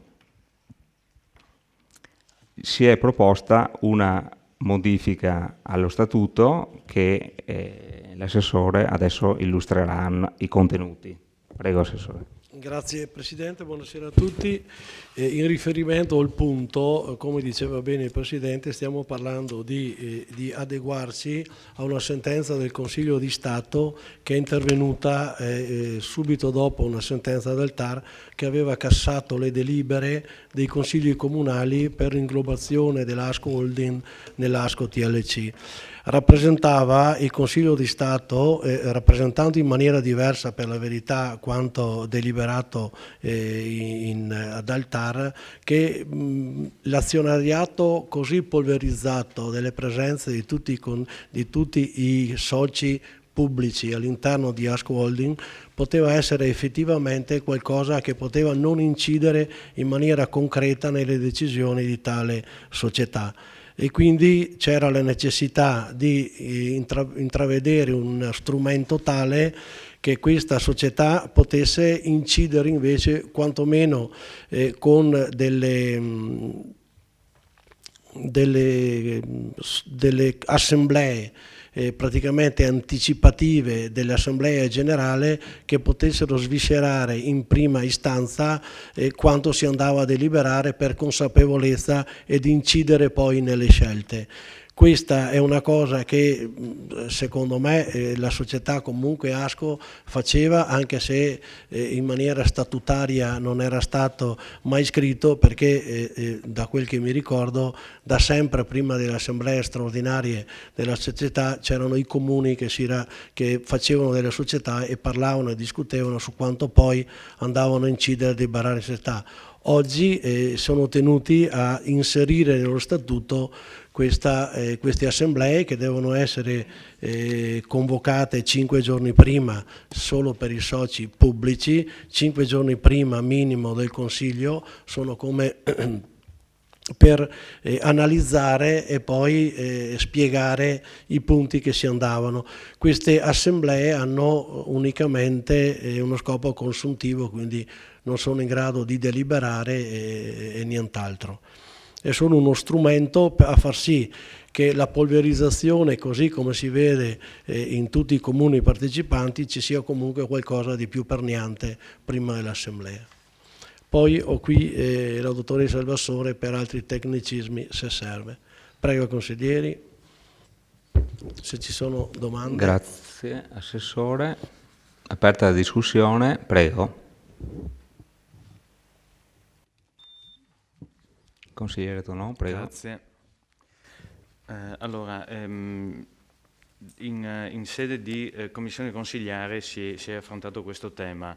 Si è proposta una modifica allo statuto che l'assessore adesso illustrerà i contenuti. Prego, Assessore. Grazie Presidente, buonasera a tutti. In riferimento al punto, come diceva bene il Presidente, stiamo parlando di adeguarsi a una sentenza del Consiglio di Stato che è intervenuta subito dopo una sentenza del TAR che aveva cassato le delibere dei consigli comunali per l'inglobazione dell'Asco Holding nell'Asco TLC. Rappresentava il Consiglio di Stato, rappresentando in maniera diversa per la verità quanto deliberato dal TAR, che l'azionariato così polverizzato delle presenze di tutti i soci pubblici all'interno di Asco Holding poteva essere effettivamente qualcosa che poteva non incidere in maniera concreta nelle decisioni di tale società. E quindi c'era la necessità di intravedere un strumento tale che questa società potesse incidere invece quantomeno con delle assemblee praticamente anticipative delle assemblee generali che potessero sviscerare in prima istanza quanto si andava a deliberare per consapevolezza ed incidere poi nelle scelte. Questa è una cosa che secondo me la società comunque ASCO faceva, anche se in maniera statutaria non era stato mai scritto, perché da quel che mi ricordo da sempre prima delle assemblee straordinarie della società c'erano i comuni che facevano delle società e parlavano e discutevano su quanto poi andavano a incidere dei barari in società. Oggi sono tenuti a inserire nello statuto queste assemblee che devono essere convocate 5 giorni prima solo per i soci pubblici, 5 giorni prima minimo del Consiglio, sono come per analizzare e poi spiegare i punti che si andavano. Queste assemblee hanno unicamente uno scopo consuntivo, quindi non sono in grado di deliberare e nient'altro. È solo uno strumento a far sì che la polverizzazione, così come si vede in tutti i comuni partecipanti, ci sia comunque qualcosa di più permeante prima dell'assemblea. Poi ho qui la dottoressa Alvassore per altri tecnicismi se serve. Prego consiglieri, se ci sono domande. Grazie Assessore. Aperta la discussione, prego. Consigliere Tonò, prego. Grazie. Allora, in sede di commissione consigliare si è affrontato questo tema.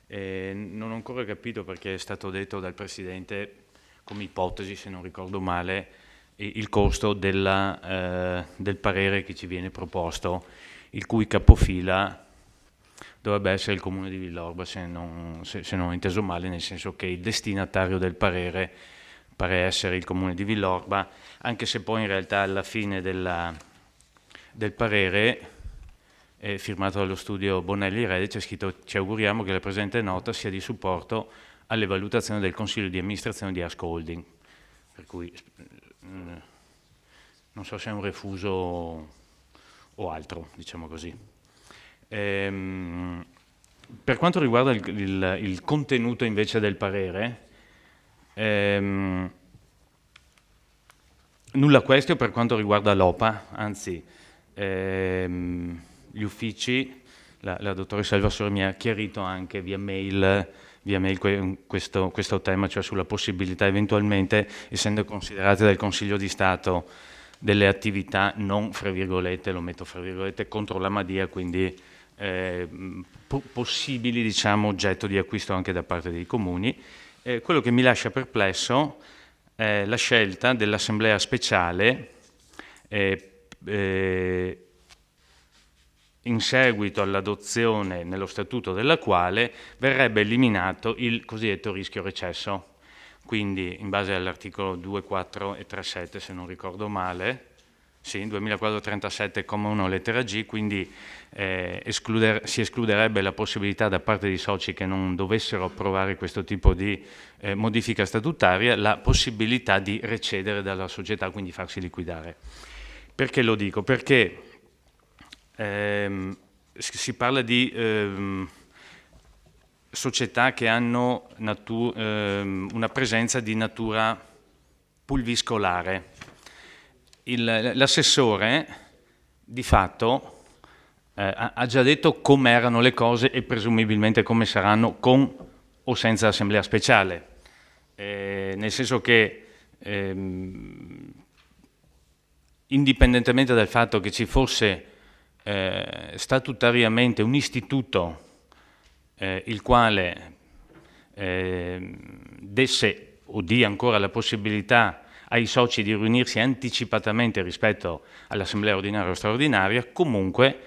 Non ho ancora capito, perché è stato detto dal Presidente come ipotesi, se non ricordo male, il costo del parere che ci viene proposto, il cui capofila dovrebbe essere il Comune di Villorba, se non ho inteso male, nel senso che il destinatario del parere pare essere il Comune di Villorba, anche se poi in realtà alla fine del parere firmato dallo studio Bonelli Redi c'è scritto: ci auguriamo che la presente nota sia di supporto alle valutazioni del Consiglio di amministrazione di ASCO Holding. Per cui non so se è un refuso o altro, diciamo così. Per quanto riguarda il contenuto invece del parere, nulla questio per quanto riguarda l'OPA, anzi gli uffici, la dottoressa Alvassore mi ha chiarito anche via mail questo tema, cioè sulla possibilità eventualmente, essendo considerate dal Consiglio di Stato delle attività non, fra virgolette, lo metto fra virgolette, contro la Madia, quindi possibili, diciamo, oggetto di acquisto anche da parte dei comuni. Quello che mi lascia perplesso è la scelta dell'assemblea speciale in seguito all'adozione nello statuto della quale verrebbe eliminato il cosiddetto rischio recesso. Quindi, in base all'articolo 2, 4 e 37, se non ricordo male, sì, 2437,1 lettera G, quindi si escluderebbe la possibilità da parte dei soci che non dovessero approvare questo tipo di modifica statutaria, la possibilità di recedere dalla società, quindi farsi liquidare. Perché lo dico? Perché si parla di società che hanno una presenza di natura pulviscolare. L'assessore di fatto ha già detto come erano le cose e presumibilmente come saranno con o senza assemblea speciale, nel senso che indipendentemente dal fatto che ci fosse statutariamente un istituto il quale desse o dia ancora la possibilità ai soci di riunirsi anticipatamente rispetto all'assemblea ordinaria o straordinaria, comunque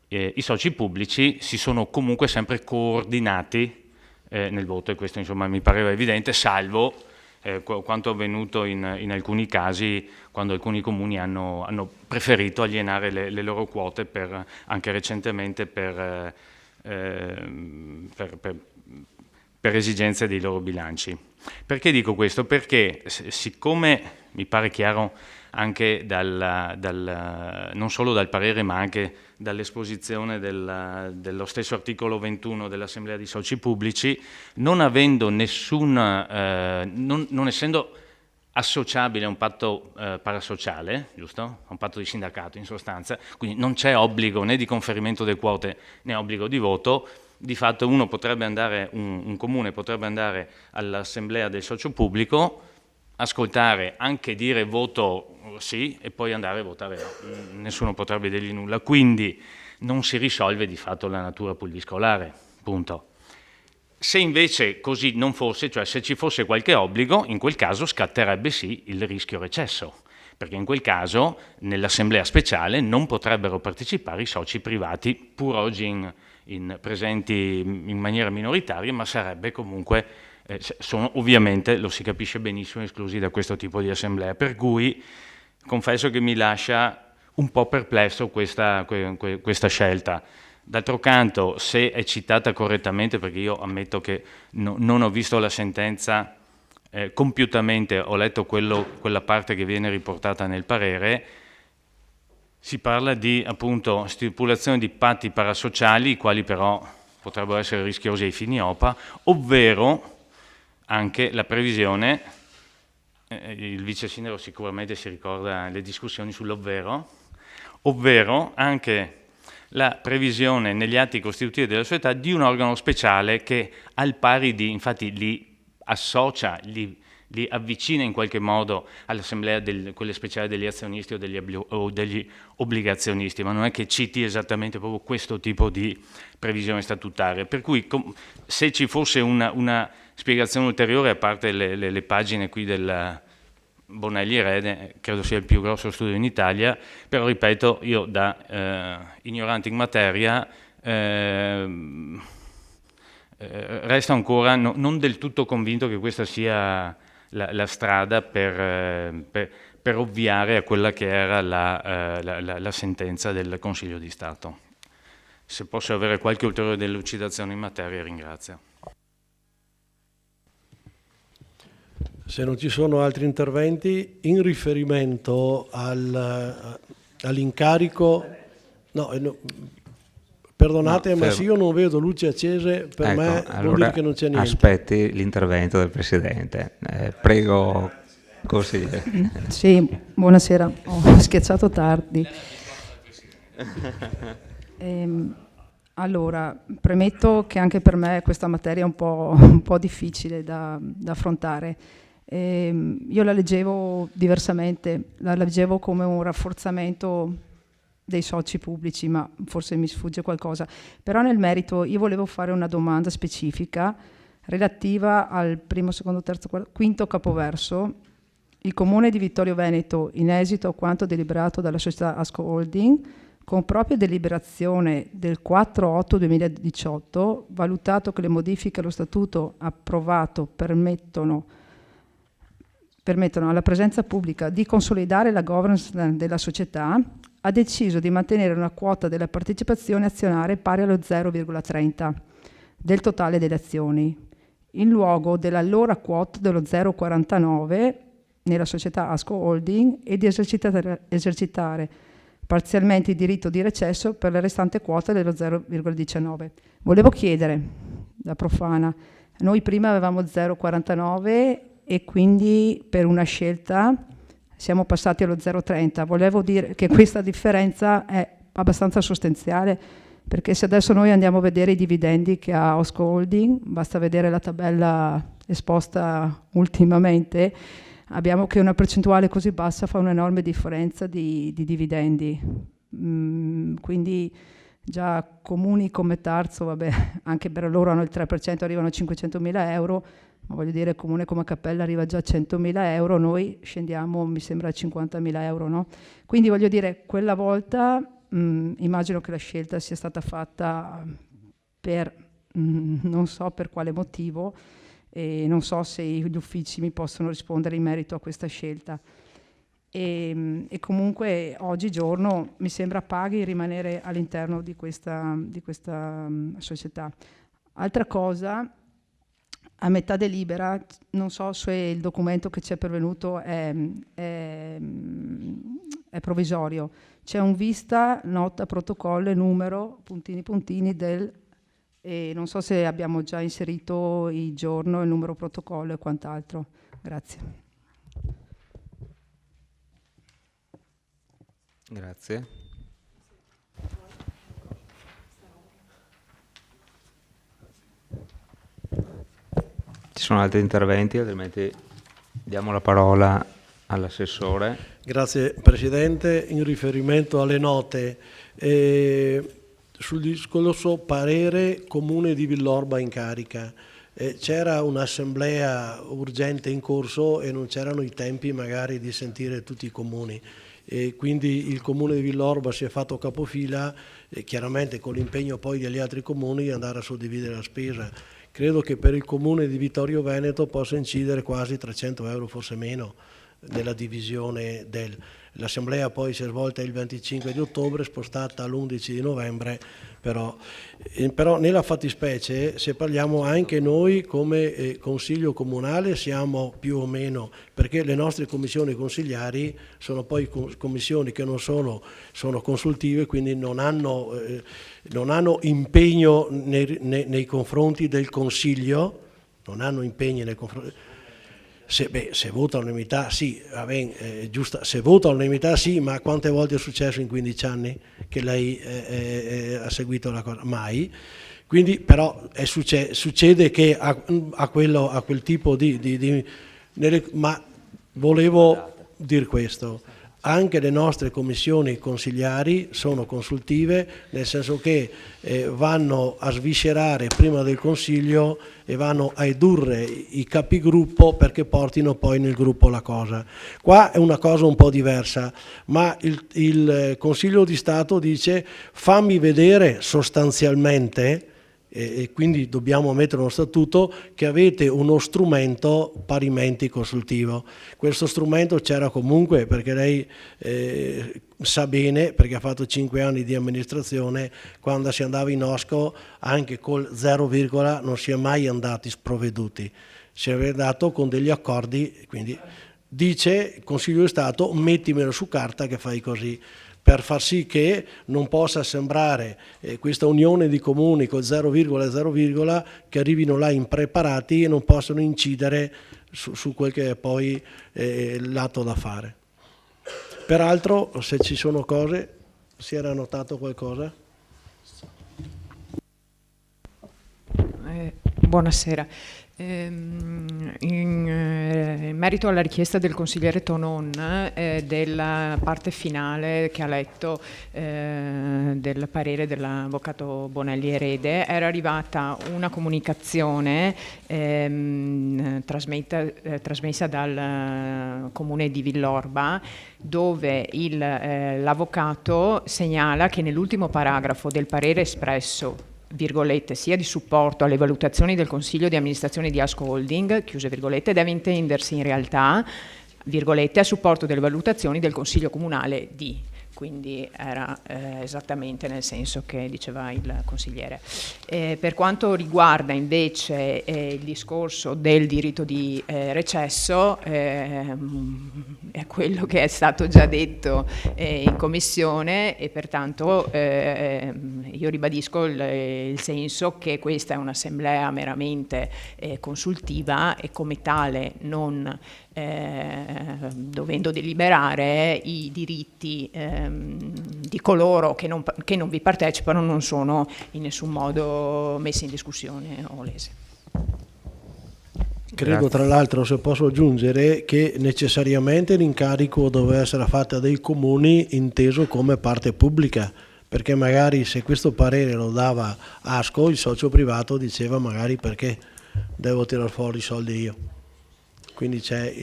i soci pubblici si sono comunque sempre coordinati nel voto, e questo insomma mi pareva evidente, salvo quanto avvenuto in alcuni casi, quando alcuni comuni hanno preferito alienare le loro quote anche recentemente per esigenze dei loro bilanci. Perché dico questo? Perché siccome mi pare chiaro anche non solo dal parere ma anche dall'esposizione dello stesso articolo 21 dell'Assemblea di Soci Pubblici, non essendo associabile a un patto parasociale, giusto? A un patto di sindacato in sostanza, quindi non c'è obbligo né di conferimento delle quote né obbligo di voto. Di fatto uno potrebbe andare, un comune potrebbe andare all'assemblea del socio pubblico, ascoltare, anche dire voto sì e poi andare a votare no. Nessuno potrebbe dirgli nulla, quindi non si risolve di fatto la natura pulviscolare, punto. Se invece così non fosse, cioè se ci fosse qualche obbligo, in quel caso scatterebbe sì il rischio recesso, perché in quel caso nell'assemblea speciale non potrebbero partecipare i soci privati, pur oggi presenti in maniera minoritaria, ma sarebbe comunque, sono ovviamente, lo si capisce benissimo, esclusi da questo tipo di assemblea, per cui confesso che mi lascia un po' perplesso questa scelta. D'altro canto, se è citata correttamente, perché io ammetto che non ho visto la sentenza compiutamente, ho letto quella parte che viene riportata nel parere, si parla di appunto stipulazione di patti parasociali, i quali però potrebbero essere rischiosi ai fini OPA, ovvero anche la previsione, il vice sindaco sicuramente si ricorda le discussioni sull'ovvero, ovvero anche la previsione negli atti costitutivi della società di un organo speciale che al pari di, infatti li associa, li avvicina in qualche modo all'assemblea quelle speciali degli azionisti o degli obbligazionisti, ma non è che citi esattamente proprio questo tipo di previsione statutaria. Per cui se ci fosse una spiegazione ulteriore, a parte le pagine qui del Bonelli e Rede, credo sia il più grosso studio in Italia, però ripeto, io da ignorante in materia resto ancora non del tutto convinto che questa sia la strada per ovviare a quella che era la sentenza del Consiglio di Stato. Se posso avere qualche ulteriore delucidazione in materia, ringrazio. Se non ci sono altri interventi, in riferimento all'incarico, perdonate, ma se io non vedo luci accese, per me vuol dire che non c'è niente. Aspetti l'intervento del Presidente. Prego, consigliere. Sì, buonasera, ho schiacciato tardi. Allora, premetto che anche per me questa materia è un po' difficile da affrontare. Io la leggevo diversamente, la leggevo come un rafforzamento dei soci pubblici, ma forse mi sfugge qualcosa. Però nel merito io volevo fare una domanda specifica relativa al primo, secondo, terzo, quinto capoverso. Il Comune di Vittorio Veneto, in esito a quanto deliberato dalla società Asco Holding, con propria deliberazione del 4/8/2018, valutato che le modifiche allo statuto approvato permettono alla presenza pubblica di consolidare la governance della società, ha deciso di mantenere una quota della partecipazione azionaria pari allo 0,30 del totale delle azioni, in luogo dell'allora quota dello 0,49 nella società Asco Holding e di esercitare parzialmente il diritto di recesso per la restante quota dello 0,19. Volevo chiedere, da profana, noi prima avevamo 0,49 e quindi per una scelta siamo passati allo 0,30. Volevo dire che questa differenza è abbastanza sostanziale, perché se adesso noi andiamo a vedere i dividendi che ha Asco Holding, basta vedere la tabella esposta ultimamente, abbiamo che una percentuale così bassa fa un'enorme differenza di dividendi. Quindi già comuni come Tarzo, vabbè, anche per loro hanno il 3%, arrivano a 500.000 euro, ma voglio dire, comune come Cappella arriva già a 100.000 euro, noi scendiamo, mi sembra, a 50.000 euro, no? Quindi voglio dire, quella volta immagino che la scelta sia stata fatta per, non so per quale motivo, e non so se gli uffici mi possono rispondere in merito a questa scelta. E comunque oggigiorno mi sembra paghi rimanere all'interno di questa società. Altra cosa, a metà delibera, non so se il documento che ci è pervenuto è provvisorio, c'è un vista, nota, protocollo, numero, puntini puntini del, e non so se abbiamo già inserito il giorno, il numero protocollo e quant'altro. Grazie. Grazie. Ci sono altri interventi, altrimenti diamo la parola all'assessore. Grazie Presidente. In riferimento alle note, sul discorso parere Comune di Villorba in carica, c'era un'assemblea urgente in corso e non c'erano i tempi magari di sentire tutti i comuni. E quindi il Comune di Villorba si è fatto capofila, chiaramente con l'impegno poi degli altri comuni di andare a suddividere la spesa. Credo che per il Comune di Vittorio Veneto possa incidere quasi 300 euro, forse meno, nella divisione l'assemblea poi si è svolta il 25 di ottobre, spostata all'11 di novembre, però nella fattispecie, se parliamo anche noi come Consiglio Comunale, siamo più o meno, perché le nostre commissioni consigliari sono poi commissioni che non sono consultive, quindi non hanno impegno nei confronti del Consiglio, non hanno impegni nei confronti. Se vota all'unanimità sì, giusta, se vota all'unanimità sì, ma quante volte è successo in 15 anni che lei ha seguito la cosa? Mai. Quindi però succede che a quel tipo ma volevo dire questo. Anche le nostre commissioni consigliari sono consultive, nel senso che vanno a sviscerare prima del Consiglio e vanno a edurre i capigruppo perché portino poi nel gruppo la cosa. Qua è una cosa un po' diversa, ma il Consiglio di Stato dice fammi vedere sostanzialmente, e quindi dobbiamo mettere uno statuto, che avete uno strumento parimenti consultivo. Questo strumento c'era comunque, perché lei sa bene, perché ha fatto 5 anni di amministrazione, quando si andava in OSCO anche col 0, non si è mai andati sprovveduti, si è andato con degli accordi, quindi dice il Consiglio di Stato mettimelo su carta che fai così, per far sì che non possa sembrare questa unione di comuni col 0, che arrivino là impreparati e non possono incidere su quel che è poi l'atto da fare. Peraltro, se ci sono cose, si era notato qualcosa? Buonasera. In merito alla richiesta del consigliere Tonon della parte finale che ha letto del parere dell'avvocato Bonelli Erede, era arrivata una comunicazione trasmessa dal comune di Villorba, dove l'avvocato segnala che nell'ultimo paragrafo del parere espresso, virgolette, sia di supporto alle valutazioni del Consiglio di amministrazione di Asco Holding, chiuse virgolette, deve intendersi in realtà, virgolette, a supporto delle valutazioni del Consiglio Comunale di. Quindi era esattamente nel senso che diceva il consigliere. Per quanto riguarda invece il discorso del diritto di recesso, è quello che è stato già detto in commissione, e pertanto io ribadisco il senso che questa è un'assemblea meramente consultiva e come tale non dovendo deliberare i diritti di coloro che non vi partecipano non sono in nessun modo messi in discussione o lesi. Credo tra l'altro, se posso aggiungere, che necessariamente l'incarico doveva essere fatto dai comuni inteso come parte pubblica, perché magari se questo parere lo dava Asco, il socio privato diceva magari perché devo tirare fuori i soldi io. Quindi c'è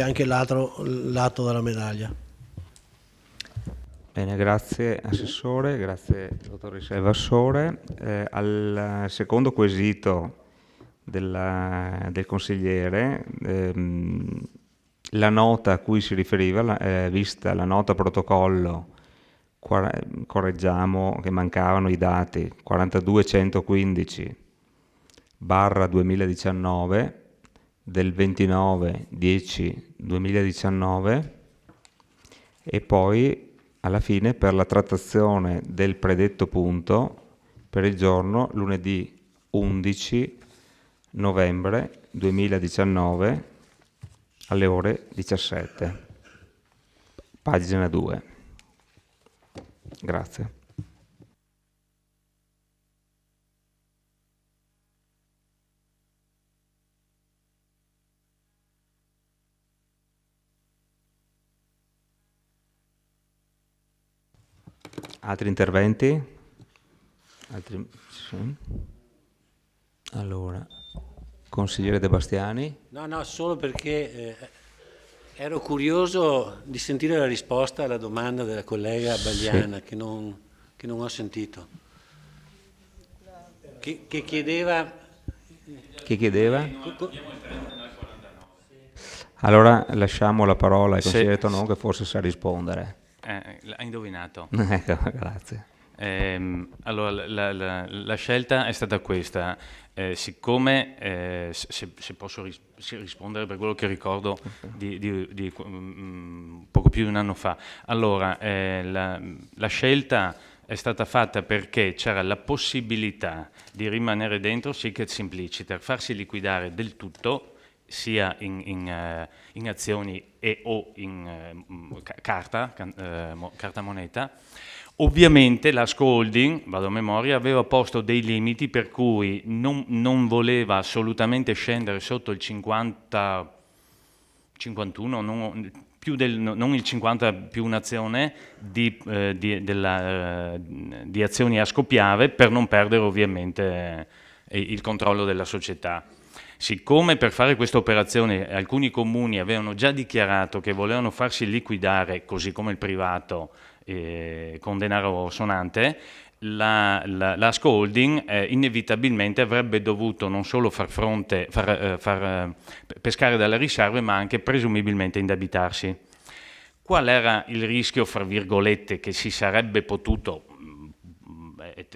anche l'altro lato della medaglia. Bene, grazie Assessore, grazie Dottoressa Evassore. Al secondo quesito del consigliere, la nota a cui si riferiva, vista la nota protocollo, correggiamo che mancavano i dati, 42115/2019 del 29/10/2019, e poi alla fine per la trattazione del predetto punto per il giorno lunedì 11 novembre 2019 alle ore 17. Pagina 2. Grazie. Altri interventi? Sì. Allora, consigliere De Bastiani. No, solo perché ero curioso di sentire la risposta alla domanda della collega Bagliana, sì, che non ho sentito. Che chiedeva... Chi chiedeva? Allora lasciamo la parola al consigliere Tonon, che forse sa rispondere. Ha indovinato. Ecco, grazie. Allora, la scelta è stata questa. Siccome, se posso rispondere per quello che ricordo di poco più di un anno fa, allora la scelta è stata fatta perché c'era la possibilità di rimanere dentro sic et simpliciter, farsi liquidare del tutto sia in azioni e o in carta moneta. Ovviamente la Holding, vado a memoria, aveva posto dei limiti per cui non voleva assolutamente scendere sotto il 50, 51, non il 50 più un'azione di azioni a scoppiave, per non perdere ovviamente il controllo della società. Siccome per fare questa operazione alcuni comuni avevano già dichiarato che volevano farsi liquidare, così come il privato, con denaro sonante, la Holding inevitabilmente avrebbe dovuto non solo far pescare dalle riserve, ma anche presumibilmente indebitarsi. Qual era il rischio, fra virgolette, che si sarebbe potuto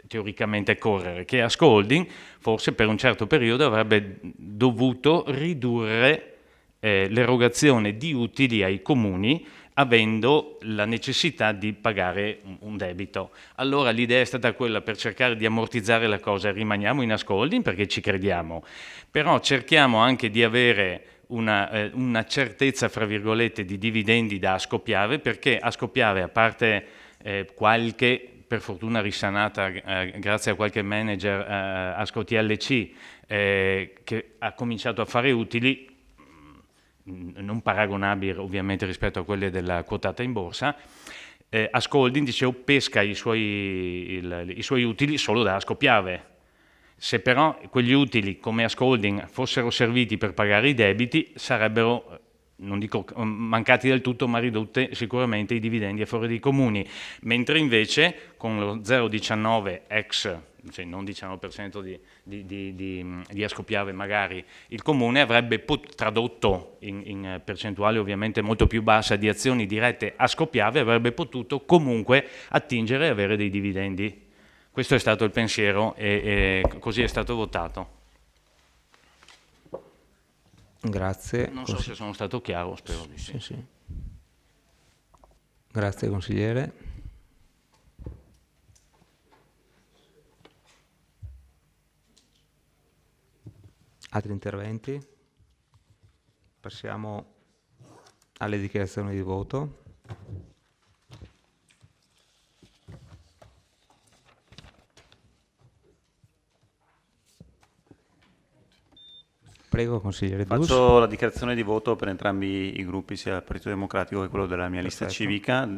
teoricamente correre? Che Asco Holding forse per un certo periodo avrebbe dovuto ridurre l'erogazione di utili ai comuni, avendo la necessità di pagare un debito. Allora l'idea è stata quella, per cercare di ammortizzare la cosa: rimaniamo in Asco Holding perché ci crediamo, però cerchiamo anche di avere una certezza, fra virgolette, di dividendi da Asco Piave, perché Asco Piave, a parte qualche, per fortuna risanata grazie a qualche manager Asco TLC, che ha cominciato a fare utili, non paragonabili ovviamente rispetto a quelle della quotata in borsa, Asco Holding, dicevo, pesca i suoi utili solo da Asco Piave. Se però quegli utili come Asco Holding fossero serviti per pagare i debiti, sarebbero, non dico mancati del tutto, ma ridotte sicuramente i dividendi a favore dei comuni, mentre invece con lo 0,19 ex, cioè non 19% di Asco Piave, magari il comune avrebbe tradotto in percentuale ovviamente molto più bassa di azioni dirette a Asco Piave, avrebbe potuto comunque attingere e avere dei dividendi. Questo è stato il pensiero e così è stato votato. Grazie. Non so se sono stato chiaro, spero di sì. Sì. Grazie consigliere. Altri interventi? Passiamo alle dichiarazioni di voto. Prego, consigliere Dus. Faccio la dichiarazione di voto per entrambi i gruppi, sia il Partito Democratico che quello della mia lista civica.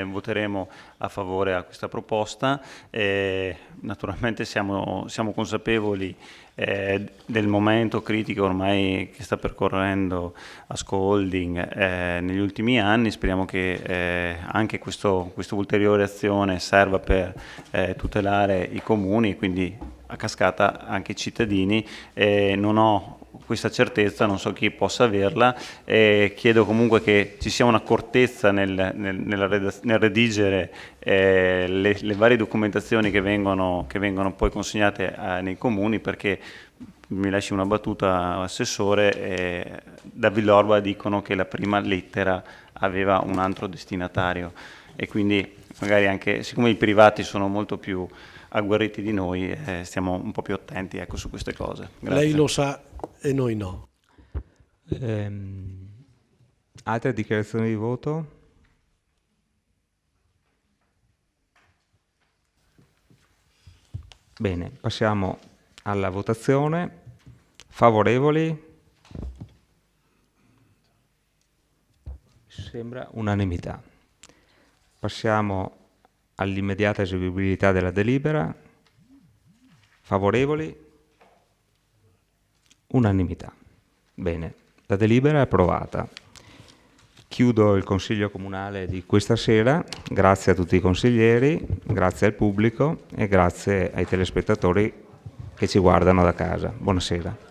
Voteremo a favore a questa proposta. Naturalmente siamo consapevoli del momento critico ormai che sta percorrendo Asco Holding negli ultimi anni. Speriamo che anche questa ulteriore azione serva per tutelare i comuni, quindi a cascata anche i cittadini. Non ho questa certezza, non so chi possa averla, chiedo comunque che ci sia un'accortezza nel redigere le varie documentazioni che vengono poi consegnate nei comuni, perché mi lasci una battuta, assessore, da Villorba dicono che la prima lettera aveva un altro destinatario, e quindi magari anche, siccome i privati sono molto più agguerriti di noi, stiamo un po' più attenti, ecco, su queste cose. Grazie. Lei lo sa e noi no. Altre dichiarazioni di voto? Bene, passiamo alla votazione. Favorevoli? Sembra unanimità. Passiamo all'immediata eseguibilità della delibera. Favorevoli? Unanimità. Bene, la delibera è approvata. Chiudo il Consiglio Comunale di questa sera. Grazie a tutti i consiglieri, grazie al pubblico e grazie ai telespettatori che ci guardano da casa. Buonasera.